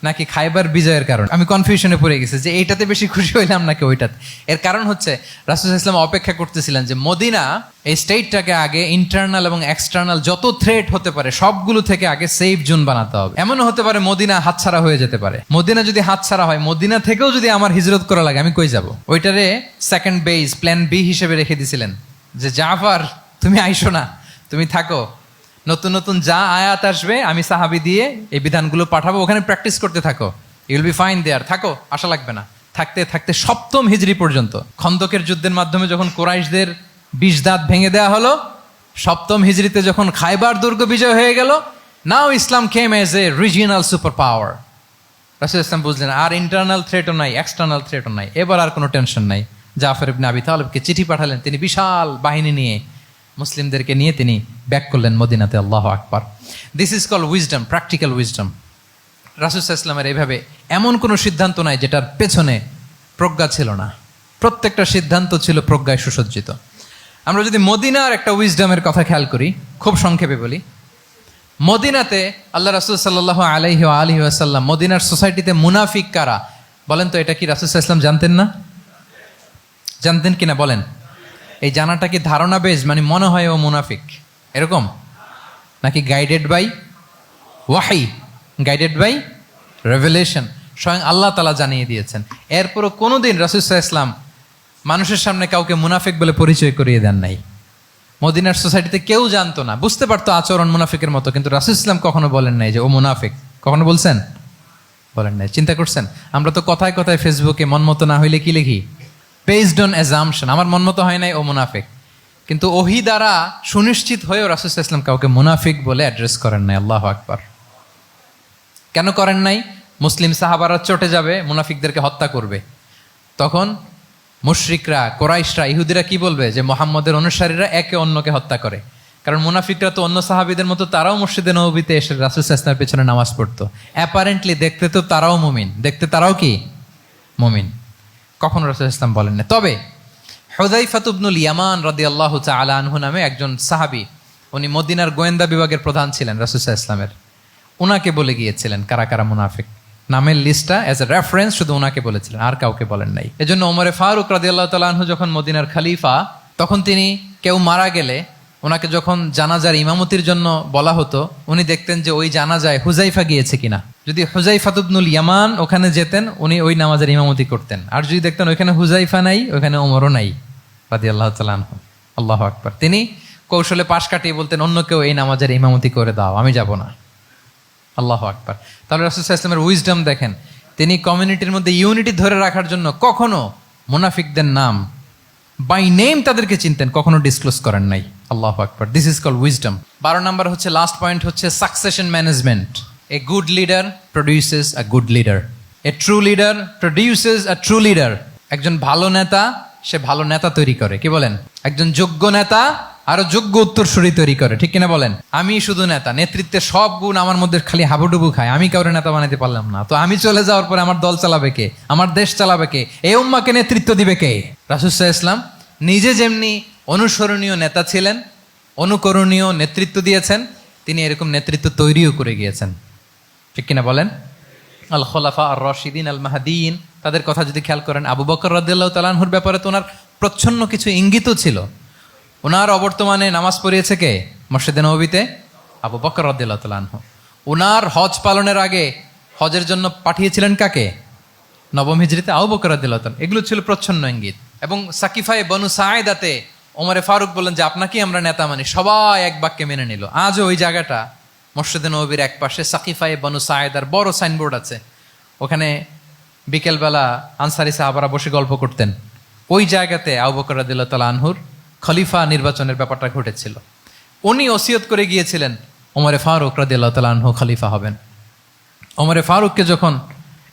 নাকি খাইবার বিজয়ের কারণ। আমি কনফিউশনে পড়ে গেছি যে এইটাতে বেশি খুশি হইলাম নাকি ওইটাতে। এর কারণ হচ্ছে রাসূল ইসলাম অপেক্ষা করতেছিলেন যে মদিনা এই স্টেটটাকে আগে ইন্টারনাল এবং এক্সটার্নাল যত থ্রেট হতে পারে সবগুলো থেকে আগে সেফ জোন বানাতে হবে। এমনও হতে পারে মদিনা হাতছাড়া হয়ে যেতে পারে। মদিনা যদি হাতছাড়া হয়, মদিনা থেকেও যদি আমার হিজরত করা লাগে, আমি কই যাব? ওইটারে সেকেন্ড বেস, প্ল্যান বি হিসেবে রেখে দিছিলেন যে জাফর তুমি আইসো না, তুমি থাকো, নতুন নতুন যা আয়াত আসবে আমি সাহাবী দিয়ে এই বিধানগুলো পাঠাবো, ওখানে প্র্যাকটিস করতে থাকো, ইউ উইল বি ফাইন দেয়ার, থাকো, আশা লাগবে না। থাকতে থাকতে 7ম হিজরি পর্যন্ত, খন্দকের যুদ্ধের মাধ্যমে যখন কুরাইশদের 20 দাঁত ভেঙে দেওয়া হলো, 7ম হিজরিতে যখন খাইবার দুর্গ বিজয় হয়ে গেল, now Islam came as a regional super power. রাসূল ইসলাম বুঝলেন আর ইন্টারনাল থ্রেটও নাই, এক্সটার্নাল থ্রেটও নাই, এবার আর কোনো টেনশন নাই। জাফর ইবনে আবি তালেবকে চিঠি পাঠালেন, তিনি বিশাল বাহিনী নিয়ে মুসলিমদেরকে নিয়ে তিনি ব্যাক করলেন মদিনাতে। আল্লাহু আকবার। This is call wisdom, practical wisdom. রাসূল সাল্লাল্লাহু আলাইহি ওয়াসাল্লামের এইভাবে এমন কোনো সিদ্ধান্ত নাই যেটার পেছনে প্রজ্ঞা ছিল না, প্রত্যেকটা সিদ্ধান্ত ছিল প্রজ্ঞায় সুসজ্জিত। আমরা যদি মদিনার একটা উইজডমের কথা খেয়াল করি, খুব সংক্ষেপে বলি, মদিনাতে আল্লাহ রাসূল সাল্লাল্লাহু আলাইহি ওয়া আলিহি ওয়াসাল্লাম, মদিনার সোসাইটিতে মুনাফিক কারা বলেন তো? এটা কি রাসূল সাল্লাল্লাহু আলাইহি ওয়াসাল্লাম জানতেন না? জানতেন কিনা বলেন? এই জানাটা কি ধারণা বেজ, মানে মনে হয় ও মুনাফিক এরকম, নাকি গাইডেড বাই ওয়াহি, গাইডেড বাই রেভেলেশন? স্বয়ং আল্লাহ তাআলা জানিয়ে দিয়েছেন। এরপরও কোনোদিন রাসূল সাল্লাল্লাহু আলাইহি ওয়াসাল্লাম মানুষের সামনে কাউকে মুনাফিক বলে পরিচয় করিয়ে দেন নাই। মদিনার সোসাইটিতে কেউ জানতো না, বুঝতে পারতো আচরণ মুনাফিকের মতো, কিন্তু রাসূল ইসলাম কখনো বলেন নাই যে ও মুনাফিক। কখনো বলছেন? বলেন নাই। চিন্তা করছেন? আমরা তো কথায় কথায় ফেসবুকে মন মতো না হইলে কি লিখি? বেসড অন অ্যাজাম্পশন, আমার মন মতো হয় নাই, ও মুনাফিক। কিন্তু ওহী দ্বারা সুনিশ্চিত হয়েও রাসূল সাল্লাল্লাহু আলাইহি ওয়াসাল্লাম কাউকে মুনাফিক বলে অ্যাড্রেস করেন নাই। আল্লাহু আকবার। কেন করেন নাই? মুসলিম সাহাবারা চটে যাবে, মুনাফিকদেরকে হত্যা করবে, তখন মুশরিকরা, কোরাইশরা, ইহুদিরা কি বলবে? যে মুহাম্মদের অনুসারীরা একে অন্যকে হত্যা করে, কারণ মুনাফিকরা তো অন্য সাহাবীদের মতো তারাও মসজিদে নববীতে এসে রাসূল সাল্লাল্লাহু আলাইহি ওয়াসাল্লামের পেছনে নামাজ পড়তো। অ্যাপারেন্টলি দেখতে তো তারাও মুমিন, দেখতে তারাও কি মুমিন, কখনো রাসূল সাল্লাল্লাহু আলাইহি ওয়াসাল্লাম বলেন না। তবে হুযায়ফা ইবনুল ইয়ামান রাদিয়াল্লাহু তাআলা আনহু নামে একজন সাহাবী, উনি মদিনার গোয়েন্দা বিভাগের প্রধান ছিলেন রাসূল সাল্লাল্লাহু আলাইহি ওয়াসাল্লামের, উনাকে বলে গিয়েছিলেন কারা কারা মুনাফিক, নামের লিস্টটা অ্যাজ এ রেফারেন্স শুধু উনাকে বলেছিলেন, আর কাউকে বলেন নাই। এজন্য ওমরে ফারুক রাদিয়াল্লাহু তাআলা আনহু যখন মদিনার খলিফা, তখন তিনি কেউ মারা গেলে ওনাকে যখন জানাজার ইমামতির জন্য বলা হতো, উনি দেখতেন যে ওই জানাজায় হুযায়ফা গিয়েছে কিনা। যদি হুযায়ফা ইবনুল ইয়ামান ওখানে যেতেন, উনি ওই নামাজের ইমামতি করতেন। আর যদি দেখতেন ওইখানে হুযায়ফা নাই, ওইখানে ওমরও নাই রাদিয়াল্লাহু তাআলা আনহু, আল্লাহু আকবার, তিনি কৌশলে পাশ কাটিয়ে বলতেন অন্য কেউ এই নামাজের ইমামতি করে দাও, আমি যাব না। আল্লাহু আকবার। তাহলে রাসূল সাল্লাল্লাহু আলাইহি ওয়াসাল্লামের উইজডম দেখেন, তিনি কমিউনিটির মধ্যে ইউনিটি ধরে রাখার জন্য কখনো মুনাফিকদের নাম বাই নেম তাদেরকে চিনতেন, কখনো ডিসক্লোজ করেন নাই। আল্লাহু আকবার, দিস ইজ কল্ড উইজডম। 12 নম্বর হচ্ছে, লাস্ট পয়েন্ট হচ্ছে succession management. A good leader produces a good leader, a true leader produces a true leader. একজন ভালো নেতা সে ভালো নেতা তৈরি করে, কি বলেন? একজন যোগ্য নেতা আরো যোগ্য উত্তরসূরি তৈরি করে, ঠিক কিনা বলেন? আমি শুধু নেতা, নেতৃত্বের সব গুণ আমার মধ্যে খালি হাবুডুবু খায়, আমি কাউরে নেতা বানাতে পারলাম না, তো আমি চলে যাওয়ার পরে আমার দল চালাবে কে, আমার দেশ চালাবে কে, এই উম্মাকে নেতৃত্ব দিবে কে? রাসূল সাল্লাল্লাহু আলাইহি ওয়াসাল্লাম নিজে যেমনি অনুসরণীয় নেতা ছিলেন, অনুকরণীয় নেতৃত্ব দিয়েছেন, তিনি এরকম নেতৃত্ব তৈরিও করে গিয়েছেন, ঠিক কিনা বলেন? আল খোলাফা আর রশিদিন আল মাহদিন, তাদের কথা যদি খেয়াল করেন, আবু বকর রাদিয়াল্লাহু তাআলা আনহুর ব্যাপারে তো ওনার প্রচ্ছন্ন কিছু ইঙ্গিতও ছিল। ওনার অবর্তমানে নামাজ পড়িয়েছে কে মসজিদে নববীতে? আবু বকর রাদিয়াল্লাহু তাআলা আনহু। ওনার হজ পালনের আগে হজের জন্য পাঠিয়েছিলেন কাকে? নবম হিজরিতে আবু বকর রাদিয়াল্লাহু তাআলা। এগুলো ছিল প্রচ্ছন্ন ইঙ্গিত। এবং সাকিফায়ে বনু সাঈদাতে ওমরে ফারুক বললেন যে আপনাকেই আমরা নেতা মানি, সবাই এক বাক্যে মেনে নিল। আজও ওই জায়গাটা মসজিদে নববীর এক পাশে সাকিফায়ে বনু সাঈদার বড় সাইনবোর্ড আছে, ওখানে বিকেলবেলা আনসারি সাহাবারা বসে গল্প করতেন। ওই জায়গাতে আবু বকর রাদিয়াল্লাহু তাআলা আনহুর খলিফা নির্বাচনের ব্যাপারটা ঘটেছিল। উনি ওসিয়ত করে গিয়েছিলেন ওমরে ফারুক রাদিয়াল্লাহু তাআলা আনহু খলিফা হবেন। ওমরে ফারুককে যখন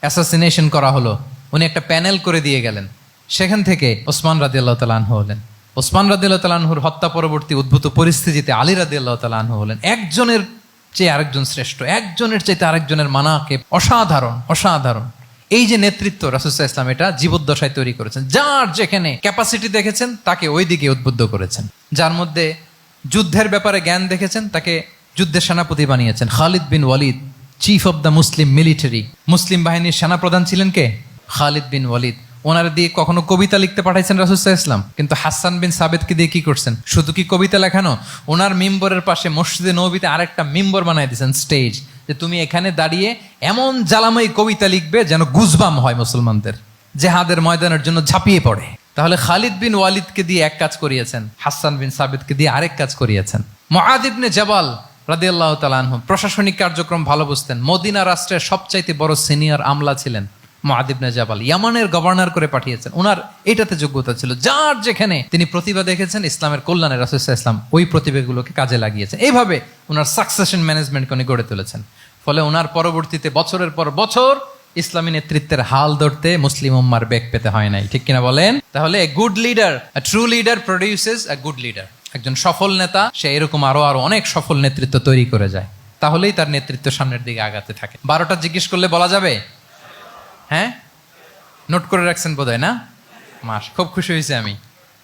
অ্যাসাসিনেশন করা হলো, উনি একটা প্যানেল করে দিয়ে গেলেন, সেখান থেকে ওসমান রাদিয়াল্লাহু তাআলা আনহু হলেন। ওসমান রাদিয়াল্লাহু তাআলা আনহুর হত্যা পরবর্তী উদ্ভূত পরিস্থিতিতে আলী রাদিয়াল্লাহু তাআলা আনহু হলেন। একজনের চেয়ে আরেকজন শ্রেষ্ঠ, একজনের চাইতে আরেকজনের মানাকে অসাধারণ, অসাধারণ। এই যে নেতৃত্ব রাসূল সাল্লাল্লাহু আলাইহি ওয়াসাল্লাম এটা জীবদ্দশায় তৈরি করেছেন। যার যেখানে ক্যাপাসিটি দেখেছেন তাকে ওই দিকে উদ্বুদ্ধ করেছেন। যার মধ্যে যুদ্ধের ব্যাপারে জ্ঞান দেখেছেন তাকে যুদ্ধের সেনাপতি বানিয়েছেন। Khalid bin Walid, chief of the Muslim military, মুসলিম বাহিনীর সেনাপ্রধান ছিলেন কে? খালিদ বিন ওয়ালিদ। ওনার দিয়ে কখনো কবিতা লিখতে পাঠাইছেন রাসূল সাল্লাল্লাহু আলাইহি ওয়াসাল্লাম, কিন্তু হাসান বিন সাবেতকে দিয়ে কি করছেন? শুধু কি কবিতা লেখানো, ওনার মিম্বরের পাশে মসজিদে নববীতে আরেকটা মিম্বর বানাই দিয়েছেন, স্টেজ, যে তুমি এখানে দাঁড়িয়ে এমন জ্বালাময়ী কবিতা লিখবে যেন গুজবাম হয় মুসলমানদের, জেহাদের ময়দানের জন্য ঝাঁপিয়ে পড়ে। তাহলে খালিদ বিন ওয়ালিদকে দিয়ে এক কাজ করিয়েছেন, হাসান বিন সাবেতকে দিয়ে আরেক কাজ করিয়েছেন। মুআয ইবনে জাবাল রাদিয়াল্লাহু তাআলা আনহু প্রশাসনিক কার্যক্রম ভালো বুঝতেন। মদিনা রাষ্ট্রের সবচাইতে বড় সিনিয়র আমলা ছিলেন মুআয ইবনে জাবাল, ইয়ামানের গভর্নর করে পাঠিয়েছেন। ওনার এটাতে যোগ্যতা ছিল। যার যেখানে তিনি প্রতিভা দেখেছেন ইসলামের কল্যাণে, রাসূল সাল্লাল্লাহু আলাইহি ওয়াসাল্লাম ওই প্রতিভাগুলোকে কাজে লাগিয়েছেন। এইভাবে ওনার সাকসেশন ম্যানেজমেন্টকে উনি গড়ে তুলেছেন। ফলে ওনার পরবর্তীতে বছরের পর বছর ইসলামী নেতৃত্বের হাল ধরতে মুসলিম উম্মার বেগ পেতে হয় নাই, ঠিক কিনা বলেন? তাহলে a good leader, a true leader produces a good leader. একজন সফল নেতা সে এরকম আরো আরো অনেক সফল নেতৃত্ব তৈরি করে যায়, তাহলেই তার নেতৃত্ব সামনের দিকে আগাতে থাকে। 12টা জিজ্ঞেস করলে বলা যাবে? হ্যাঁ, নোট করে রাখছেন বোধহয় না? খুব খুশি হয়েছে আমি,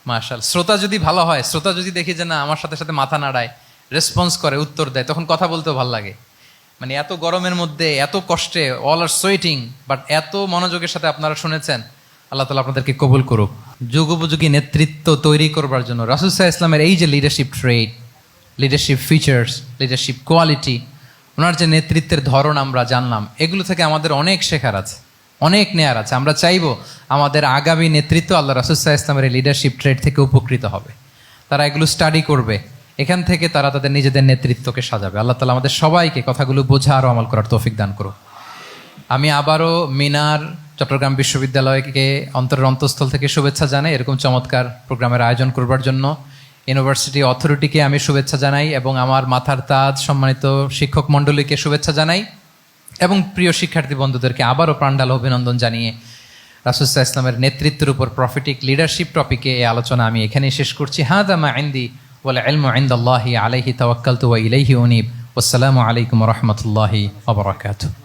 মাশাআল্লাহ। শ্রোতা যদি ভালো হয়, শ্রোতা যদি দেখি যে না আমার সাথে সাথে মাথা নাড়ায়, রেসপন্স করে, উত্তর দেয়, তখন কথা বলতেও ভালো লাগে। মানে এত গরমের মধ্যে, এত কষ্টে, অল আর সোয়েটিং, বাট এত মনোযোগের সাথে আপনারা শুনেছেন। আল্লাহ তাআলা আপনাদেরকে কবুল করুক। যুগোপযোগী নেতৃত্ব তৈরি করবার জন্য রাসূল সাল্লাল্লাহু আলাইহি ওয়াসাল্লামের এই যে লিডারশিপ ট্রেট, লিডারশিপ ফিচার্স, লিডারশিপ কোয়ালিটি, ওনার যে নেতৃত্বের ধরন আমরা জানলাম, এগুলো থেকে আমাদের অনেক শেখার আছে, অনেক নেয়ার আছে। আমরা চাইবো আমাদের আগামী নেতৃত্ব আল্লাহ রাসূল সাল্লাল্লাহু আলাইহি ওয়াসাল্লামের লিডারশিপ ট্রেট থেকে উপকৃত হবে। তারা এগুলো স্টাডি করবে, এখান থেকে তারা তাদের নিজেদের নেতৃত্বকে সাজাবে। আল্লাহ তাআলা আমাদের সবাইকে কথাগুলো বোঝা আর আমল করার তৌফিক দান করুক। আমি আবারও মিনার চট্টগ্রাম বিশ্ববিদ্যালয়কে অন্তরের অন্তঃস্থল থেকে শুভেচ্ছা জানাই এরকম চমৎকার প্রোগ্রামের আয়োজন করবার জন্য। ইউনিভার্সিটি অথরিটিকে আমি শুভেচ্ছা জানাই এবং আমার মাথার তাজ সম্মানিত শিক্ষক মণ্ডলীকে শুভেচ্ছা জানাই এবং প্রিয় শিক্ষার্থী বন্ধুদেরকে আবারও প্রাণঢাল অভিনন্দন জানিয়ে রাসূল সাল্লাল্লাহু আলাইহি ওয়াসাল্লামের নেতৃত্বের উপর প্রফিটিক লিডারশিপ টপিকে এই আলোচনা আমি এখানেই শেষ করছি। হাদা মা ইনদি ওয়াল ইলমু ইনদাল্লাহি আলাইহি তাওয়াক্কালতু ওয়া ইলাইহি উনীব। ওয়াসসালামু আলাইকুম ওয়া রাহমাতুল্লাহি ওয়া বারাকাতুহু।